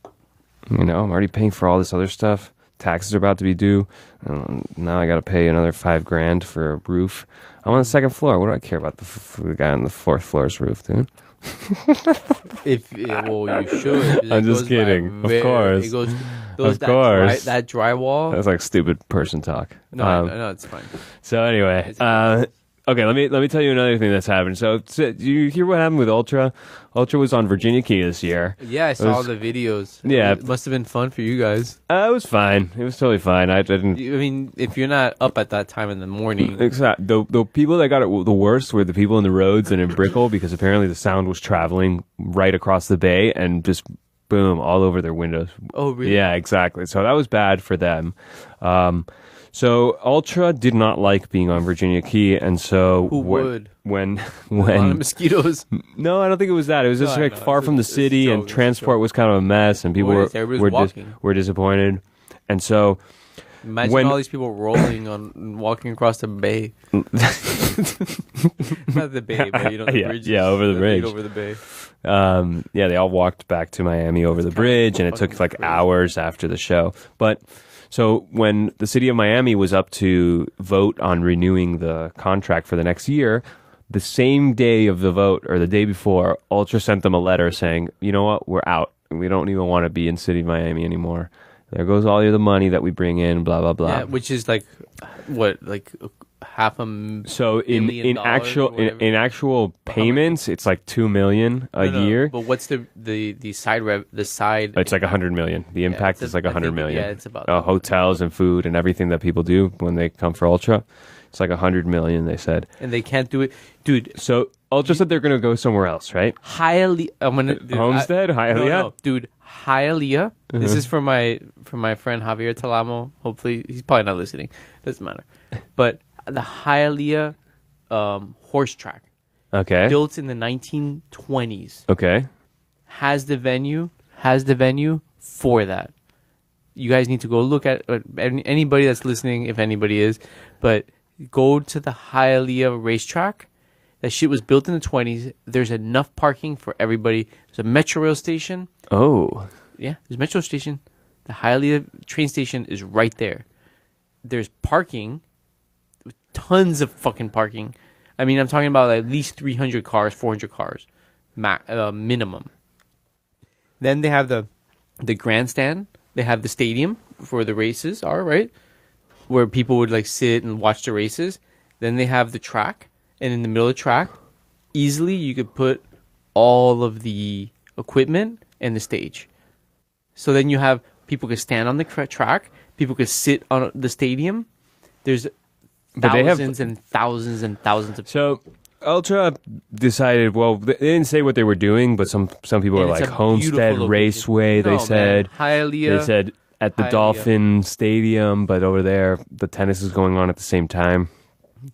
I'm already paying for all this other stuff. Taxes are about to be due. Now I got to pay another $5,000 for a roof. I'm on the 2nd floor. What do I care about the guy on the 4th floor's roof, dude? Well, you should. I'm just kidding. Of course. It goes. Of course. That drywall. That's like stupid person talk. No, it's fine. So anyway, It's- Okay, let me tell you another thing that's happened. So do you hear what happened with Ultra? Ultra was on Virginia Key this year. Yeah, I saw the videos. Yeah. It must have been fun for you guys. It was fine. It was totally fine. I didn't. I mean, if you're not up at that time in the morning, Exactly. The people that got it the worst were the people in the roads and in Brickell, because apparently the sound was traveling right across the bay and just boom all over their windows. oh really? Yeah, exactly. So that was bad for them. So Ultra did not like being on Virginia Key, and so Who would? when A lot of mosquitoes. no, I don't think it was that. It was just No, I like know. far from the It's a city, joke, and it's a transport joke. was kind of a mess, and people Well, everybody's were walking. were disappointed. And so Imagine When- all these people rolling on, walking across the bay. Not the bay, but you know the Yeah, bridge. yeah, over the bridge. Over the bay. yeah, they all walked back to Miami over the bridge, and it took fucking like crazy. hours after the show. But so when the city of Miami was up to vote on renewing the contract for the next year, the same day of the vote or the day before, Ultra sent them a letter saying, "You know what? We're out. We don't even want to be in city of Miami anymore. There goes all of the money that we bring in. Blah blah blah." Yeah, which is like, what, like half a So in million dollars or whatever? in actual payments, it's like $2 million a No, year. But what's the side the side? It's like 100 million. The impact is like I think- 100 million. yeah, it's about hotels and food and everything that people do when they come for Ultra. It's like 100 million, they said. and they can't do it, dude. So Ultra said they're going to go somewhere else, right? Hialeah, I'm gonna dude, Homestead? Hialeah? no, dude, Hialeah. This is for my friend Javier Talamo. Hopefully, he's probably not listening. Doesn't matter. But the Hialeah horse track, Okay. built in the 1920s, Okay. has the venue for that. You guys need to go look at anybody that's listening, if anybody is, but go to the Hialeah racetrack. That shit was built in the 20s. There's enough parking for everybody. There's a metro rail station. Oh. Yeah, there's a metro station. The Hialeah train station is right there. There's parking, tons of fucking parking. I mean, I'm talking about at least 300 cars, 400 cars, minimum. Then they have the grandstand. They have the stadium for the races, all right, where people would like sit and watch the races. Then they have the track, and in the middle of the track, easily you could put all of the equipment and the stage. So then you have people could stand on the track, people could sit on the stadium. There's But they have- thousands and thousands and thousands of. So Ultra decided, well, they didn't say what they were doing, but some people were And it's like a Homestead beautiful location. Raceway, they No, said. man. Hialeah. They said at the Hialeah. Dolphin Stadium, but over there, the tennis is going on at the same time.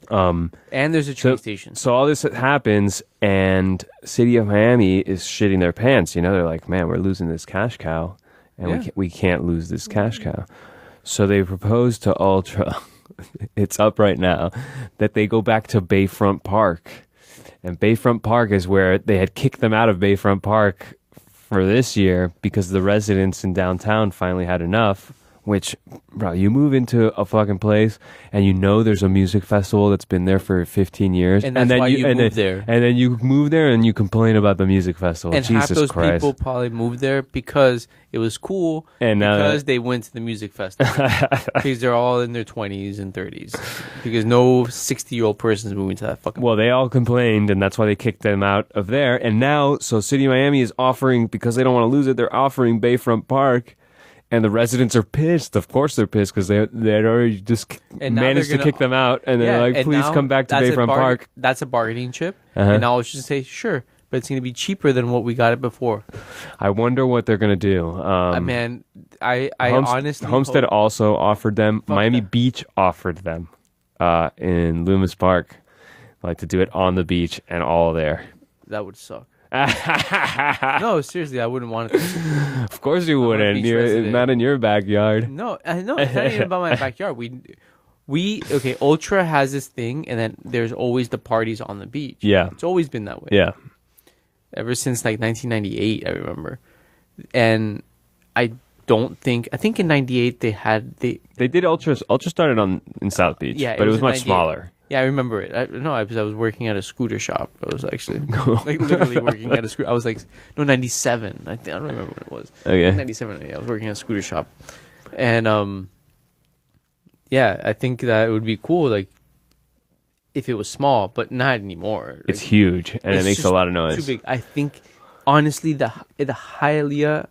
And there's a train station. So all this happens, and City of Miami is shitting their pants. You know, they're like, man, we're losing this cash cow, and Yeah. we can't lose this cash cow. So they proposed to Ultra, it's up right now, that they go back to Bayfront Park. And Bayfront Park is where they had kicked them out of Bayfront Park for this year because the residents in downtown finally had enough. Which, bro, you move into a fucking place and you know there's a music festival that's been there for 15 years. And that's then why you and move then, there. And then you move there and you complain about the music festival. And Jesus half those Christ. people probably moved there because it was cool, And now because they went to the music festival. Because they're all in their 20s and 30s. Because no 60-year-old person is moving to that fucking. Well, they all complained, and that's why they kicked them out of there. And now, so City of Miami is offering, because they don't want to lose it, they're offering Bayfront Park. And the residents are pissed. Of course they're pissed because they had already just And now managed they're to gonna- kick them out. And they're like, and please now come back to that's a Bayfront Park. That's a bargaining chip. Uh-huh. And now I should say, sure, but it's going to be cheaper than what we got it before. I wonder what they're going to do. Man, I honestly Homestead hope- also offered them. Miami that. Beach offered them in Loomis Park, like to do it on the beach and all there. that would suck. No, seriously, I wouldn't want it. Of course you wouldn't. beach You're resident. not in your backyard. No, it's not even about my backyard. We okay. Ultra has this thing, and then there's always the parties on the beach. Yeah. It's always been that way. Yeah. Ever since like 1998, I remember. And I think in 98 they They did Ultra. Ultra started in South Beach, Yeah, but it was in much 98. smaller. Yeah, I remember it. I was working at a scooter shop. I was actually like literally working at a scooter. I was like, no, 97. I don't remember what it was. Okay. 97. Yeah, I was working at a scooter shop, and yeah, I think that it would be cool. Like, if it was small, but not anymore. It's huge, and it it's makes a just lot of noise. Too big. I think, honestly, the Hialeah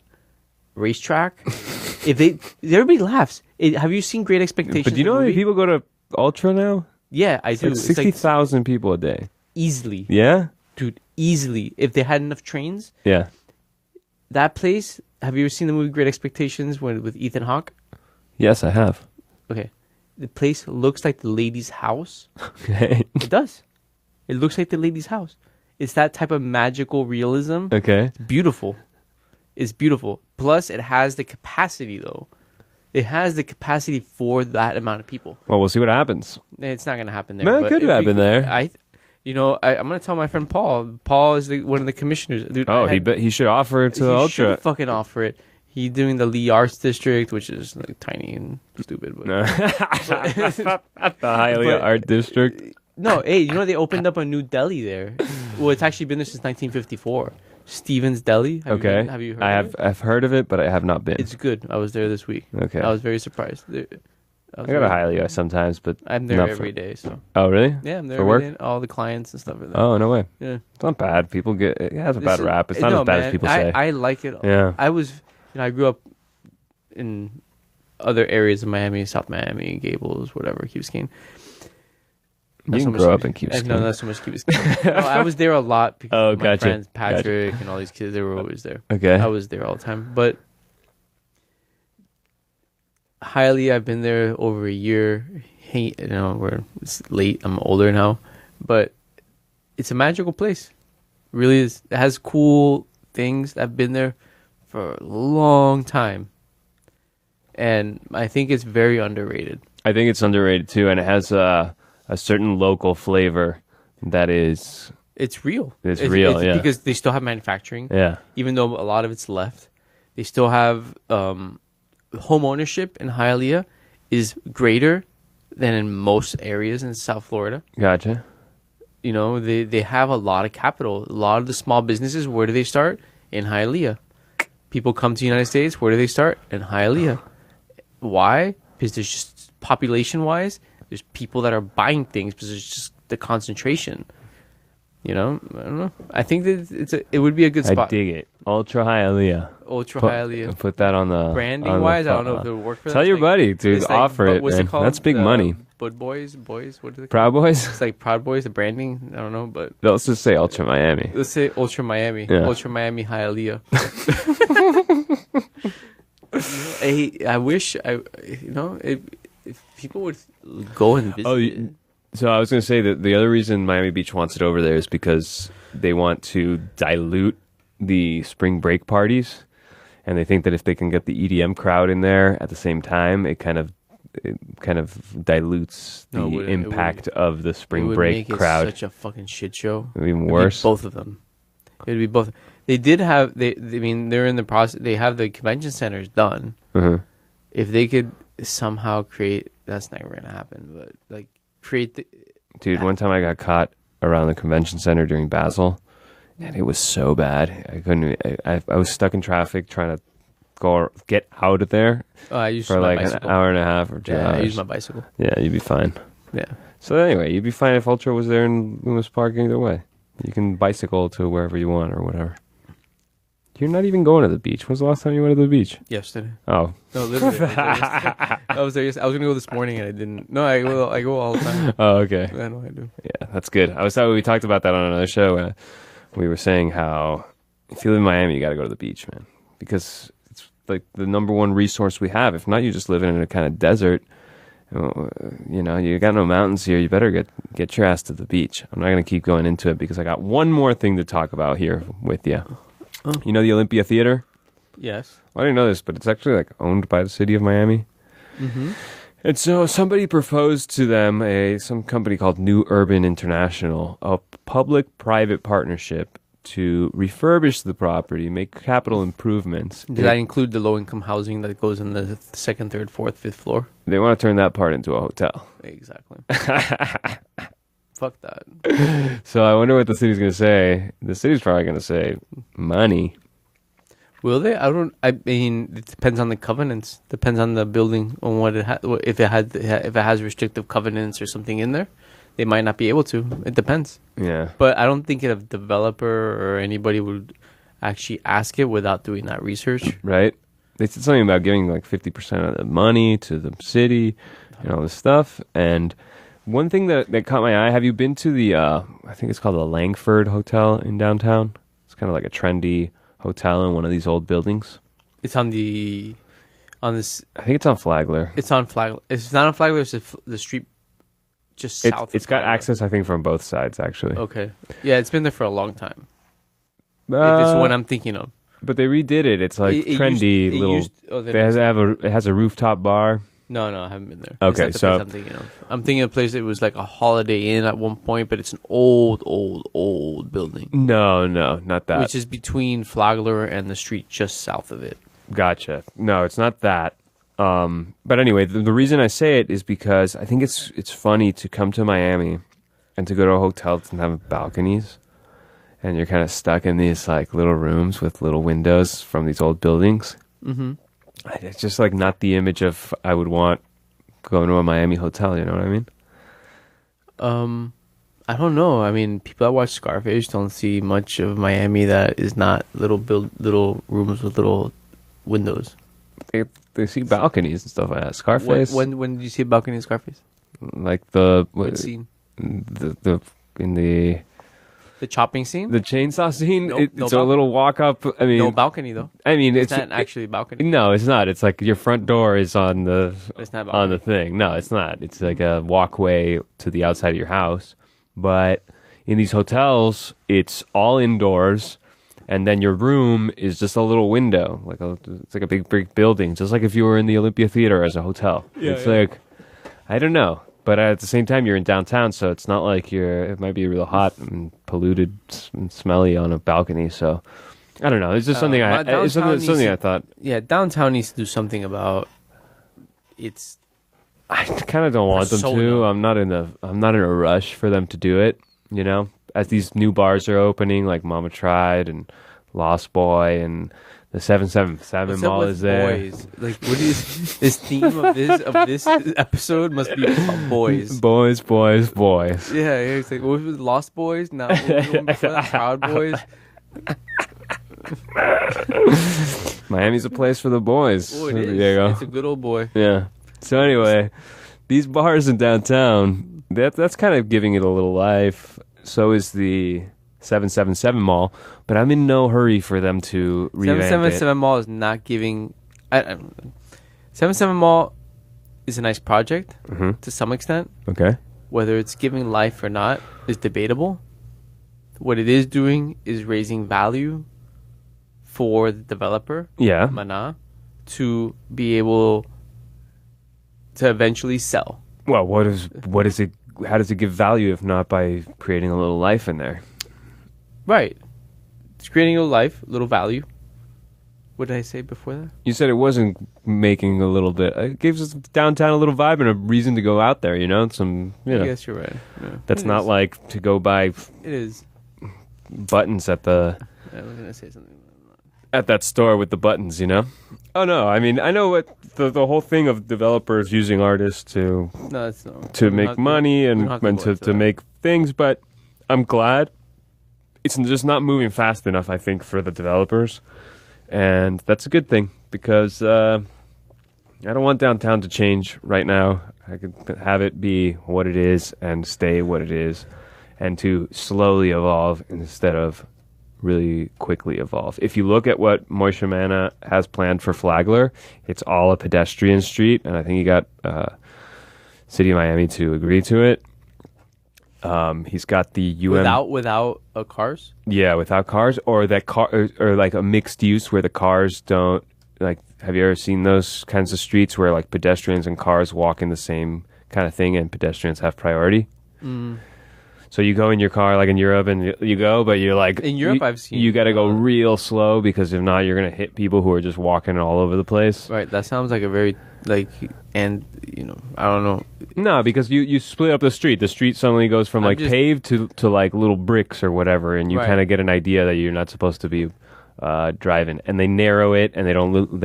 racetrack, if everybody laughs. Have you seen Great Expectations? But do you know how many people go to Ultra now? Yeah, I It's do. like 60,000 people a day. Easily. Yeah? Dude, easily. If they had enough trains, Yeah. that place. Have you ever seen the movie Great Expectations with Ethan Hawke? Yes, I have. Okay. The place looks like the lady's house. Okay. It does. It looks like the lady's house. It's that type of magical realism. Okay. It's beautiful. It's beautiful. Plus, it has the capacity, though. It has the capacity for that amount of people. Well, we'll see what happens. It's not going to happen there. No, it but could happen there. I'm going to tell my friend Paul. Paul is one of the commissioners. Dude, Oh, he should offer it to he Ultra. should fucking offer it. He's doing the Lee Arts District, which is like tiny and stupid. But No. The Hialeah Art District. no, hey, you know they opened up a new deli there. Well, it's actually been there since 1954. Stevens Deli. Okay. Have you heard I of have. it? I've heard of it, but I have not been. It's good. I was there this week. Okay. I was very surprised. I go to Hialeah sometimes, but I'm there not every day. So Oh, really? yeah, I'm there For every work? day. All the clients and stuff. Are there. Oh, no way. Yeah. It's not bad. People get it has a bad rap. It's not no, as bad man, as people say. I like it. Yeah. I grew up in other areas of Miami, South Miami, Gables, whatever, Key Biscayne. You can grow up in Key Biscayne. No, not so much Key Biscayne. No, I was there a lot because Oh, of my gotcha. friends, Patrick, and all these kids. They were always there. Okay. I was there all the time. But Hialeah, I've been there over a year. Hey, it's late. I'm older now, but it's a magical place. It really is. It has cool things. I've been there for a long time, and I think it's very underrated. I think it's underrated too, and it has a certain local flavor that is. It's real. It's real, yeah. Because they still have manufacturing. Yeah. Even though a lot of it's left, they still have home ownership in Hialeah is greater than in most areas in South Florida. Gotcha. You know, they have a lot of capital. A lot of the small businesses, where do they start? In Hialeah. People come to the United States, where do they start? In Hialeah. Why? Because there's just, population-wise, there's people that are buying things because there's just the concentration. You know? I don't know. I think that it would be a good spot. I dig it. Ultra Hialeah. Ultra Hialeah. Put that on the Branding-wise, I don't know if it would work for that. Tell your buddy to it's like, offer it, what's man. it called? That's big money. Bud Boys? What do they call Proud Boys? It's like Proud Boys, the branding. I don't know, but Let's just say Ultra Miami. let's say Ultra Miami. Yeah. Ultra Miami Hialeah. I wish if people would go and visit. Oh, so I was going to say that the other reason Miami Beach wants it over there is because they want to dilute the spring break parties, and they think that if they can get the EDM crowd in there at the same time, it kind of dilutes the impact of the spring break crowd. Such a fucking shit show. Even worse. Both of them. It'd be both. They did have. They're in the process. They have the convention centers done. Uh-huh. If they could somehow create, that's never gonna happen. But like create the. Dude, one time I got caught around the convention center during Basel, and it was so bad. I couldn't. I was stuck in traffic trying to get out of there I used for my like bicycle. an hour and a half or 2 hours. I used my bicycle. Yeah, you'd be fine. Yeah. So anyway, you'd be fine if Ultra was there in Loomis Park either way. You can bicycle to wherever you want or whatever. You're not even going to the beach. When's the last time you went to the beach? Yesterday. Oh. No, literally. I was there yesterday. I was gonna go this morning and I didn't. No, I go all the time. Oh, okay. I know I do. Yeah, that's good. We talked about that on another show. We were saying how if you live in Miami, you got to go to the beach, man, because it's like the number one resource we have. If not, you just living in a kind of desert. You know, you got no mountains here. You better get your ass to the beach. I'm not going to keep going into it because I got one more thing to talk about here with you. Oh. You know the Olympia Theater? Yes. Well, I didn't know this, but it's actually like owned by the city of Miami. Mm-hmm. And so somebody proposed to them some company called New Urban International, a public-private partnership to refurbish the property, make capital improvements. Does that include the low-income housing that goes in the second, third, fourth, fifth floor? They want to turn that part into a hotel. Exactly. Fuck that. So I wonder what the city's going to say. The city's probably going to say money. Will they? I mean, it depends on the covenants. Depends on the building, on what it if it has restrictive covenants or something in there. they might not be able to. It depends. Yeah. But I don't think a developer or anybody would actually ask it without doing that research. Right. They said something about giving like 50% of the money to the city and all this stuff. And one thing that caught my eye, have you been to the, I think it's called the Langford Hotel in downtown? It's kind of like a trendy hotel in one of these old buildings. It's on this. I think it's on Flagler. It's on Flagler. It's not on Flagler. It's the street just south. It's of got Flagler. access, I think, from both sides, actually. Okay. Yeah, it's been there for a long time. If Uh, it's what I'm thinking of. But they redid it. It's like trendy little. It has a rooftop bar. No, I haven't been there. Okay, It's so not the place I'm thinking of. I'm thinking of a place that was like a Holiday Inn at one point, but it's an old building, No, not that. which is between Flagler and the street just south of it. Gotcha. No, it's not that. But anyway, the reason I say it is because I think it's funny to come to Miami and to go to a hotel that doesn't have balconies, and you're kind of stuck in these like little rooms with little windows from these old buildings. Mm-hmm. It's just like not the image of I would want going to a Miami hotel. You know what I mean? I don't know. I mean, people that watch Scarface don't see much of Miami that is not little rooms with little windows. They see balconies and stuff like that. Scarface. When did you see a balcony in Scarface? Like What scene? the in the chopping scene? the chainsaw scene. No It's a little walk up. I mean, No balcony though. I mean, It's not actually a balcony. No, it's not. It's like your front door is on the It's not a on the balcony. thing. No, it's not. It's like a walkway to the outside of your house. But in these hotels, it's all indoors, and then your room is just a little window. It's like a big building, just like if you were in the Olympia Theater as a hotel. It's like, I don't know. But at the same time, you're in downtown, so it's not like it might be real hot and polluted and smelly on a balcony. So I don't know. It's just something something I thought. Yeah, downtown needs to do something about its. I kind of don't want them to. Persona. I'm not in a rush for them to do it. You know, as these new bars are opening, like Mama Tried and Lost Boy and the 777 What's up Mall with is there. boys? Like, what is this theme of this episode? Must be about boys. Boys. Yeah, it's like what was it, Lost Boys? Now Proud Boys. Miami's a place for the boys. Oh, it There is. you go. It's a good old boy. Yeah. So anyway, these bars in downtown, that's kind of giving it a little life. So is the 777 Mall, but I'm in no hurry for them to revamp 777 Mall is not giving. 777 Mall is a nice project to some extent. it. Okay. Whether it's giving life or not is debatable. What it is doing is raising value for the developer, Yeah. Mana, to be able to eventually sell. Well, what is it? How does it give value if not by creating a little life in there? Right. It's creating a life, a little value. What did I say before that? You said it wasn't making a little bit. It gives us downtown a little vibe and a reason to go out there. You know, I guess you're right. Yeah. That's It not is. like to go buy It is. buttons at I was gonna say something. that store with the buttons. You know. Oh no! I mean, I know what the whole thing of developers using artists to No, it's not. to make money and to make things, but I'm glad it's just not moving fast enough, I think, for the developers. And that's a good thing because I don't want downtown to change right now. I could have it be what it is and stay what it is and to slowly evolve instead of really quickly evolve. If you look at what Moishe Mana has planned for Flagler, it's all a pedestrian street, and I think he got City of Miami to agree to it. He's got the without cars. Yeah, without cars, or that car, or like a mixed use where the cars don't like. Have you ever seen those kinds of streets where like pedestrians and cars walk in the same kind of thing, and pedestrians have priority? So you go in your car, like in Europe, and you go, but you're like In Europe, I've seen you got to go real slow because if not, you're gonna hit people who are just walking all over the place. Right. That sounds like a very and I don't know. No, because you split up the street. The street suddenly goes from like paved to like little bricks or whatever, and you kind of get an idea that you're not supposed to be driving. And they narrow it, and they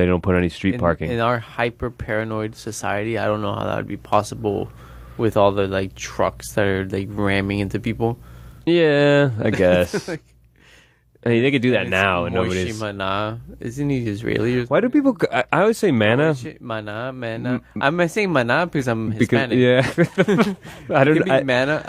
don't put any street parking. In our hyper paranoid society, I don't know how that would be possible with all the like trucks that are like ramming into people. Yeah, I guess. Like, I mean, they could do that it's now, and Moshe nobody's. Mana. Isn't he Israeli? Or Why do people? I always say mana. Mana. I'm saying Mana because I'm Because Hispanic. yeah, I It don't. could be Mana.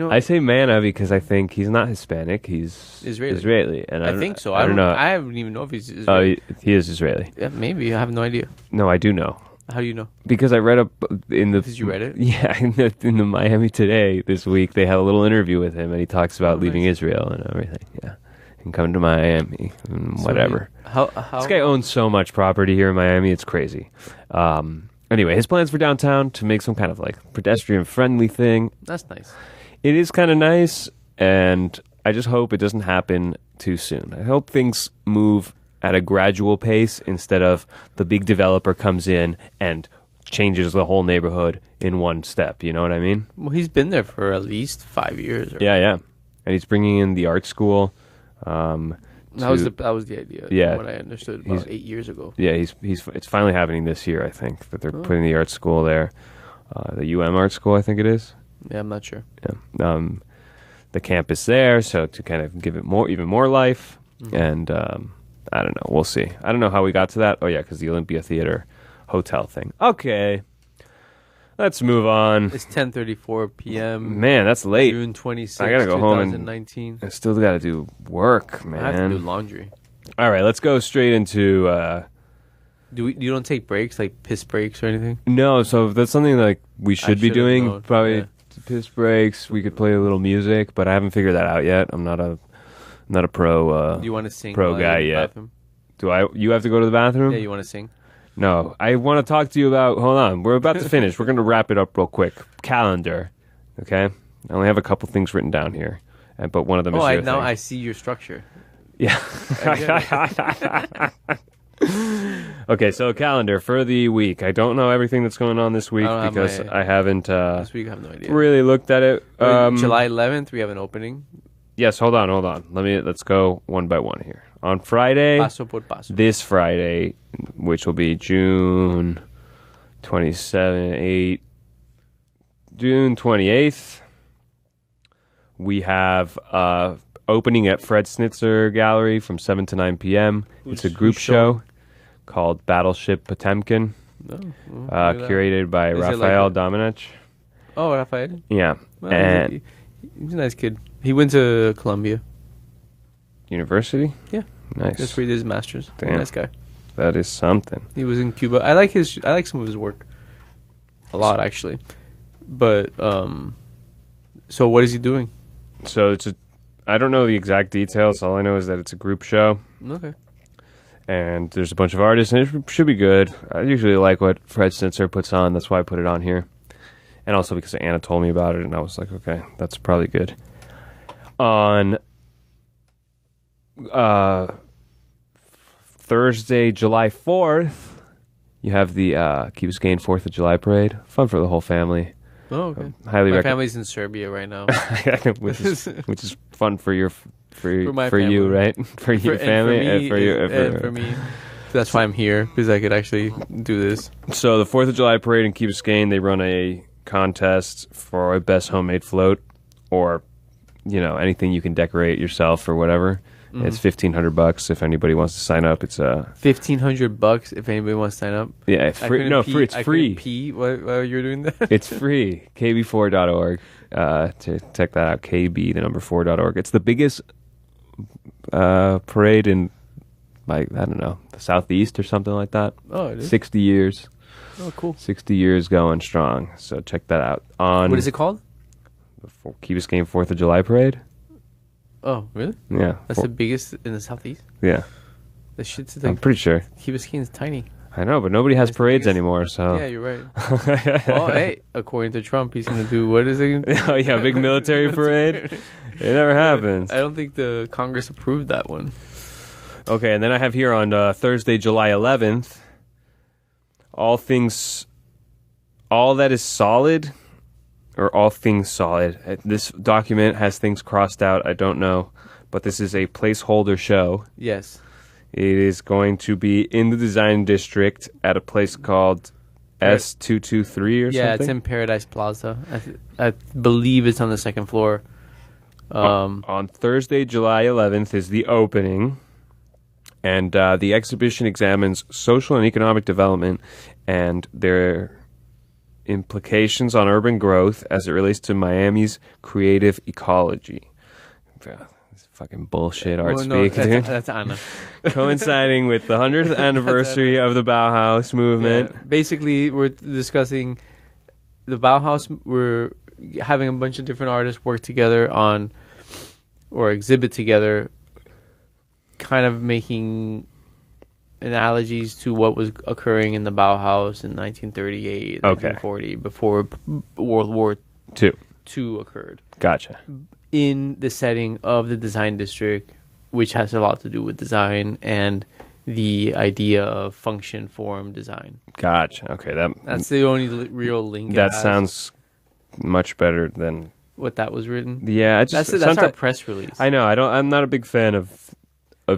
I say mana because I think he's not Hispanic. He's Israeli. and I think so. I don't know. I don't even know if he's Oh, Israeli. he is Israeli. Yeah, maybe. I have no idea. No, I do know How do you know? because I read up in the. Did you read it? Yeah, in the Miami Today this week, they had a little interview with him, and he talks about Oh, leaving nice. Israel and everything. Yeah, and coming to Miami and So whatever. How This guy owns so much property here in Miami, it's crazy. Anyway, his plans for downtown to make some kind of like pedestrian friendly thing. That's nice. It is kind of nice, and I just hope it doesn't happen too soon. I hope things move at a gradual pace instead of the big developer comes in and changes the whole neighborhood in one step. You know what I mean? Well, he's been there for at least 5 years. Yeah, yeah. And he's bringing in the art school. That was the idea. Yeah. From what I understood about 8 years ago. Yeah, it's finally happening this year, I think, that they're putting the art school there. The UM art school, I think it is. Yeah, I'm not sure. Yeah. The campus there, so to kind of give it even more life. And I don't know. We'll see. I don't know how we got to that. Oh, yeah, because the Olympia Theater hotel thing. Okay. Let's move on. It's 10:34 p.m. Man, that's late. June 26th, I gotta go home and 2019. I still got to do work, man. I have to do laundry. All right, let's go straight into... You don't take breaks, like piss breaks or anything? No, so that's something like we should be should've doing. known, Probably yeah. piss breaks. We could play a little music, but I haven't figured that out yet. I'm not a pro. Do you want to sing? pro while you're guy in the yet. bathroom? Do I? You have to go to the bathroom? Yeah, you want to sing? No, I want to talk to you about. Hold on, we're about to finish. We're going to wrap it up real quick. Calendar, okay? I only have a couple things written down here, but one of them is your now thing. I see your structure. Yeah. Okay, so calendar for the week. I don't know everything that's going on this week I don't have because my- I haven't This week I have no idea. really looked at it. July 11th, we have an opening. Yes, hold on. Let's go one by one here. On Friday, Paso por paso. this Friday, which will be June 28th, we have opening at Fred Snitzer Gallery from 7 to 9 p.m. It's a group who's show called Battleship Potemkin, curated by Is it like Raphael a- Domenech. Oh, Rafael. Yeah, Well, and he's a nice kid. He went to Columbia. University. Yeah. Nice. That's where he did his master's. Damn. Nice guy. That is something. He was in Cuba. I like some of his work. A lot, actually. But, so what is he doing? So I don't know the exact details. All I know is that it's a group show. Okay. And there's a bunch of artists, and it should be good. I usually like what Fred Snitzer puts on. That's why I put it on here. And also because Anna told me about it, and I was like, okay, that's probably good. On Thursday, July 4th, you have the Key Biscayne 4th of July parade. Fun for the whole family. Oh, okay. Highly My recommend. family's in Serbia right now. which is fun for your for my you, family. right? For your family and for me, and for me. That's why I'm here, because I could actually do this. So the 4th of July parade in Key Biscayne, they run a contest for a best homemade float, or anything you can decorate yourself or whatever. Mm-hmm. It's $1,500 if anybody wants to sign up. It's $1,500 if anybody wants to sign up. yeah, I free. couldn't No, pee- free. It's I free. couldn't pee while you're doing that. It's free. KB4.org. To check that out. KB, the number 4.org. It's the biggest parade in, like, I don't know, the Southeast or something like that. Oh, it is? 60 years. Oh, cool. 60 years going strong. So check that out. On What is it called? the Key Biscayne 4th of July parade. Oh, really? Yeah. That's the biggest in the Southeast? Yeah. The shit's I'm like, pretty sure. Key Biscayne's tiny. I know, but nobody has It's the parades biggest- anymore, so. Yeah, you're right. Well, hey, according to Trump, he's going to do, what is it? Oh, yeah, big military parade. It never happens. I don't think the Congress approved that one. Okay, and then I have here on Thursday, July 11th, all that is solid, or all things solid. This document has things crossed out. I don't know, but this is a placeholder show. Yes. It is going to be in the design district at a place called S223 or Yeah, something? it's in Paradise Plaza. I believe it's on the second floor. On Thursday, July 11th is the opening. And the exhibition examines social and economic development and their implications on urban growth as it relates to Miami's creative ecology. It's fucking bullshit art speak, dude. That's Anna. Coinciding with the 100th anniversary of the Bauhaus movement. Yeah. Basically, we're discussing the Bauhaus. We're having a bunch of different artists work together on or exhibit together, kind of making analogies to what was occurring in the Bauhaus in 1938, 1940, before World War II occurred. Gotcha. In the setting of the design district, which has a lot to do with design and the idea of function, form, design. Gotcha. Okay, that's the only real link. That sounds much better than what that was written. Yeah, that's our press release. I know. I'm not a big fan of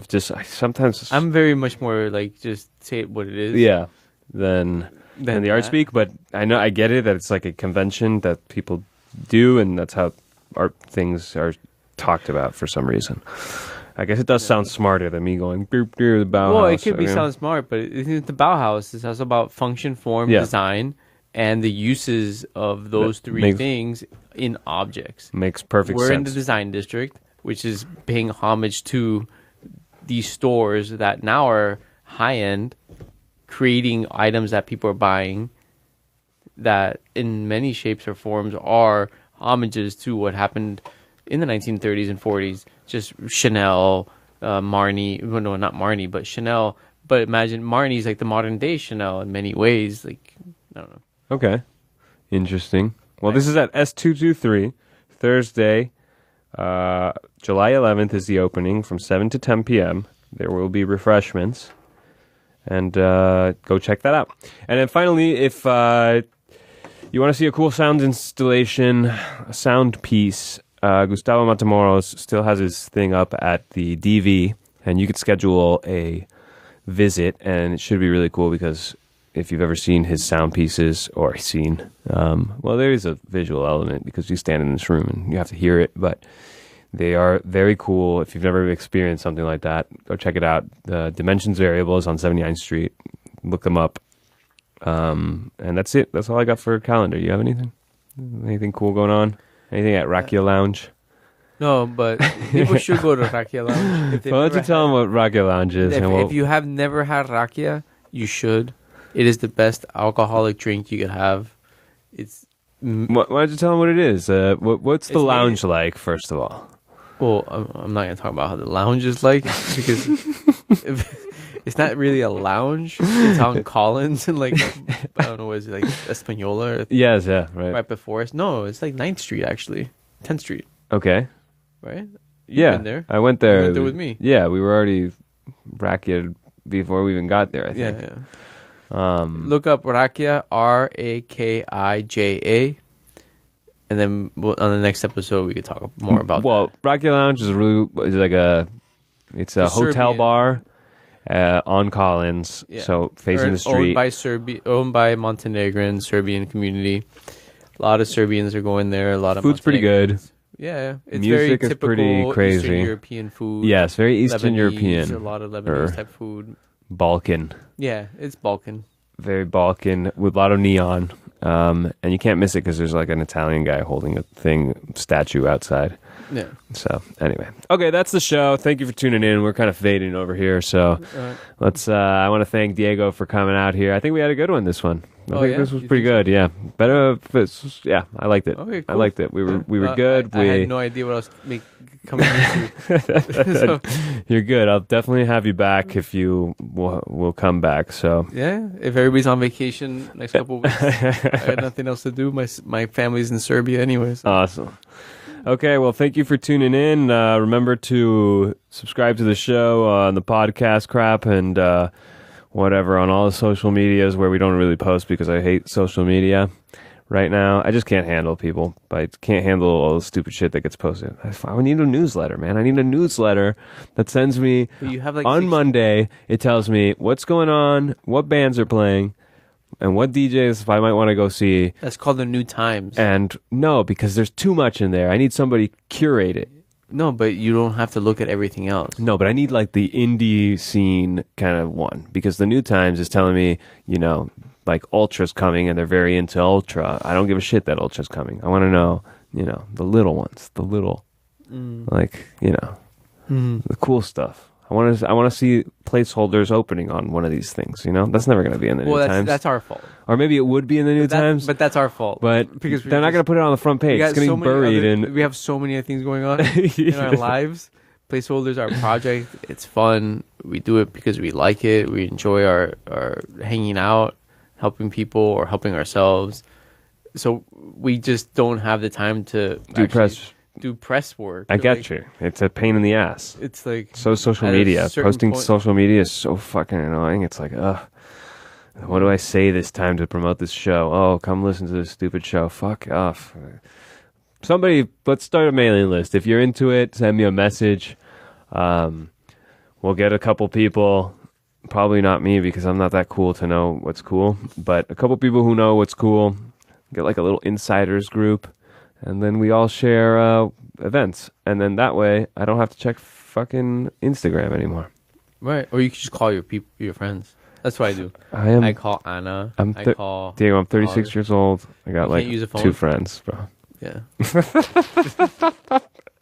just sometimes. I'm very much more like just say what it is. Yeah, than the art speak. But I get it that it's like a convention that people do, and that's how art things are talked about for some reason. I guess it does sound smarter than me going the Bauhaus. Well, it could sound smart, but the Bauhaus is also about function, form, design, and the uses of those three things in objects. Makes perfect sense. We're in the design district, which is paying homage to these stores that now are high-end, creating items that people are buying that in many shapes or forms are homages to what happened in the 1930s and 40s. Just Chanel, Marni, well, no, not Marni, but Chanel. But imagine Marni's like the modern day Chanel in many ways. Like, I don't know. Okay. Interesting. Well, this is at S223, Thursday, July 11th is the opening from 7 to 10 p.m. There will be refreshments. And go check that out. And then finally, if you want to see a cool sound installation, a sound piece, Gustavo Matamoros still has his thing up at the DV, and you could schedule a visit, and it should be really cool because if you've ever seen his sound pieces or well, there is a visual element because you stand in this room and you have to hear it, but they are very cool. If you've never experienced something like that, go check it out. The Dimensions Variables on 79th Street. Look them up. And that's it. That's all I got for calendar. You have anything? Anything cool going on? Anything at Rakia Lounge? No, but people should go to Rakia Lounge. Why don't you tell them what Rakia Lounge is? If you have never had Rakia, you should. It is the best alcoholic drink you could have. It's. Why don't you tell them what it is? What's the lounge like, first of all? Well, I'm not going to talk about how the lounge is like because it's not really a lounge. It's on Collins and like, I don't know, what is it, like Espanola? Yes, yeah, right. Right before us. No, it's like 9th Street actually. 10th Street. Okay. Right? You've been there. I went there. You went there with me. Yeah, we were already Rakia before we even got there, I think. Yeah. Look up Rakia, Rakija, and then on the next episode we could talk more about. Well, Rakia Lounge is like a hotel Serbian bar on Collins, so facing the street. Owned by Montenegrin Serbian community. A lot of Serbians are going there. A lot of food's pretty good. Yeah, it's Music very is pretty crazy. Eastern European food. Yes, very Eastern Lebanese, European. A lot of Lebanese type food. Balkan. Yeah, it's Balkan. Very Balkan with a lot of neon. And you can't miss it because there's like an Italian guy holding a statue outside. Yeah. So anyway, okay, that's the show. Thank you for tuning in. We're kind of fading over here, so let's. I want to thank Diego for coming out here. I think we had a good one this one. I think this was pretty good. Yeah, better. Yeah, I liked it. Okay, cool. I liked it. We were good. I had no idea what I was coming into. So. You're good. I'll definitely have you back if you will come back. So yeah, if everybody's on vacation next couple of weeks, I got nothing else to do. My family's in Serbia anyways. Awesome. Okay, well, thank you for tuning in. Remember to subscribe to the show on the podcast crap and whatever on all the social medias where we don't really post because I hate social media right now. I just can't handle people. I can't handle all the stupid shit that gets posted. I need a newsletter, man. I need a newsletter that sends me you have on Monday. It tells me what's going on, what bands are playing, and what DJs I might want to go see. That's called the New Times. And no, because there's too much in there. I need somebody curate it. No, but you don't have to look at everything else. No, but I need like the indie scene kind of one, because the New Times is telling me, you know, like Ultra's coming and they're very into Ultra. I don't give a shit that Ultra's coming. I want to know, you know, the little ones, the little, like, you know, the cool stuff. I want to see placeholders opening on one of these things. You know, that's never going to be in the New Times. That's our fault. Or maybe it would be in the New Times. But that's our fault. But because they're not going to put it on the front page. It's going to be buried in. We have so many other things going on in our lives. Placeholders are a project. It's fun. We do it because we like it. We enjoy our hanging out, helping people, or helping ourselves. So we just don't have the time to do press work. I get you. It's a pain in the ass. It's like social media. Posting social media is so fucking annoying. It's like, what do I say this time to promote this show? Oh, come listen to this stupid show. Fuck off. Somebody, let's start a mailing list. If you're into it, send me a message. We'll get a couple people. Probably not me, because I'm not that cool to know what's cool. But a couple people who know what's cool. Get like a little insiders group. And then we all share events. And then that way, I don't have to check fucking Instagram anymore. Right. Or you can just call your friends. That's what I do. I call Anna. I call Diego, I'm 36 years old. I got like 2 friends, bro. Yeah.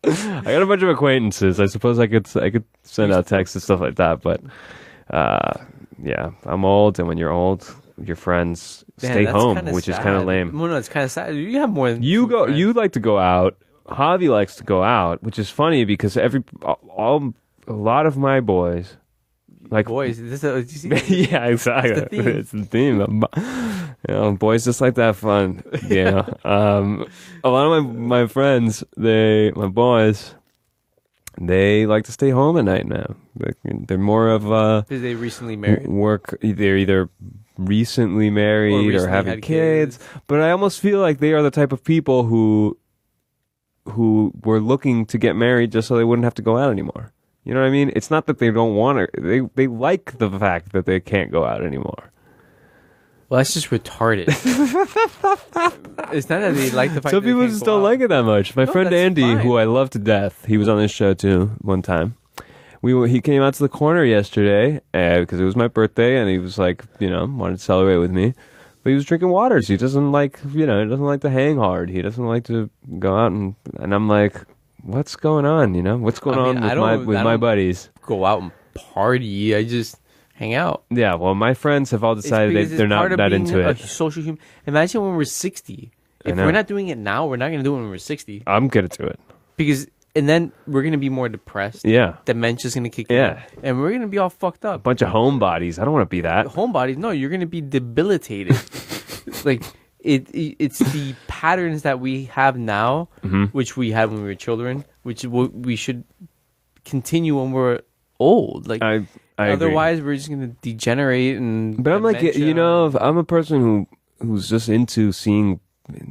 I got a bunch of acquaintances. I suppose I could send out texts and stuff like that. But yeah, I'm old. And when you're old, your friends stay home, which is kind of lame. Well, no, it's kind of sad. You have more than you like to go out. Javi likes to go out, which is funny because a lot of my boys, like boys, yeah, exactly. It's the theme. You know, boys just like to have fun. Yeah, a lot of my friends, my boys, they like to stay home at night now. They're more of because they recently married. They're either recently married or having kids, but I almost feel like they are the type of people who were looking to get married just so they wouldn't have to go out anymore. You know what I mean? It's not that they don't want to. They like the fact that they can't go out anymore. Well, that's just retarded. It's not that they like the fact. Some people just don't like it that much. My friend Andy, fine. who I love to death, he was on this show too one time. He came out to the corner yesterday because it was my birthday, and he was like, you know, wanted to celebrate with me. But he was drinking waters. He doesn't like, you know, he doesn't like to hang hard. He doesn't like to go out and I'm like, what's going on? You know, what's going on with my buddies? Go out and party. I just hang out. Yeah, well, my friends have all decided they're not that into it. Social human. Imagine when we're 60. If we're not doing it now, we're not going to do it when we're 60. I'm going to do it. And then we're going to be more depressed. Yeah. Dementia's going to kick in. Yeah. And we're going to be all fucked up. A bunch of homebodies. I don't want to be that. Homebodies? No, you're going to be debilitated. Like, it's the patterns that we have now, which we had when we were children, which we should continue when we're old. Like, I otherwise, agree. we're just going to degenerate and. But I'm like, you know, I'm a person who's just into seeing,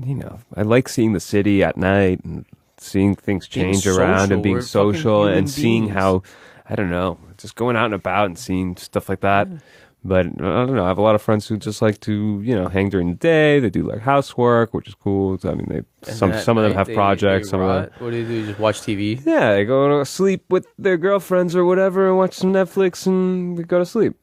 you know, I like seeing the city at night and seeing things change around and being social and seeing how, I don't know, just going out and about and seeing stuff like that. Yeah. But I don't know. I have a lot of friends who just like to, you know, hang during the day. They do like housework, which is cool. I mean, some of them have projects. Some of them. What do? Just watch TV? Yeah, they go to sleep with their girlfriends or whatever and watch some Netflix and go to sleep.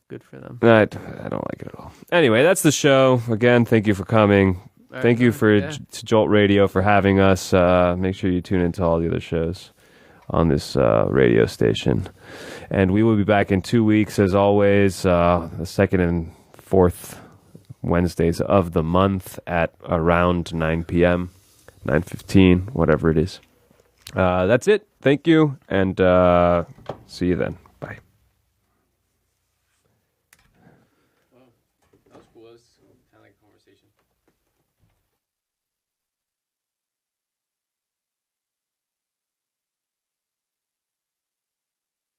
Good for them. I don't like it at all. Anyway, that's the show. Again, thank you for coming. Thank you to Jolt Radio for having us. Make sure you tune into all the other shows on this radio station. And we will be back in 2 weeks, as always, the second and fourth Wednesdays of the month at around 9 p.m., 9:15, whatever it is. That's it. Thank you, and see you then. Bye. That was cool. That was kind of like a conversation.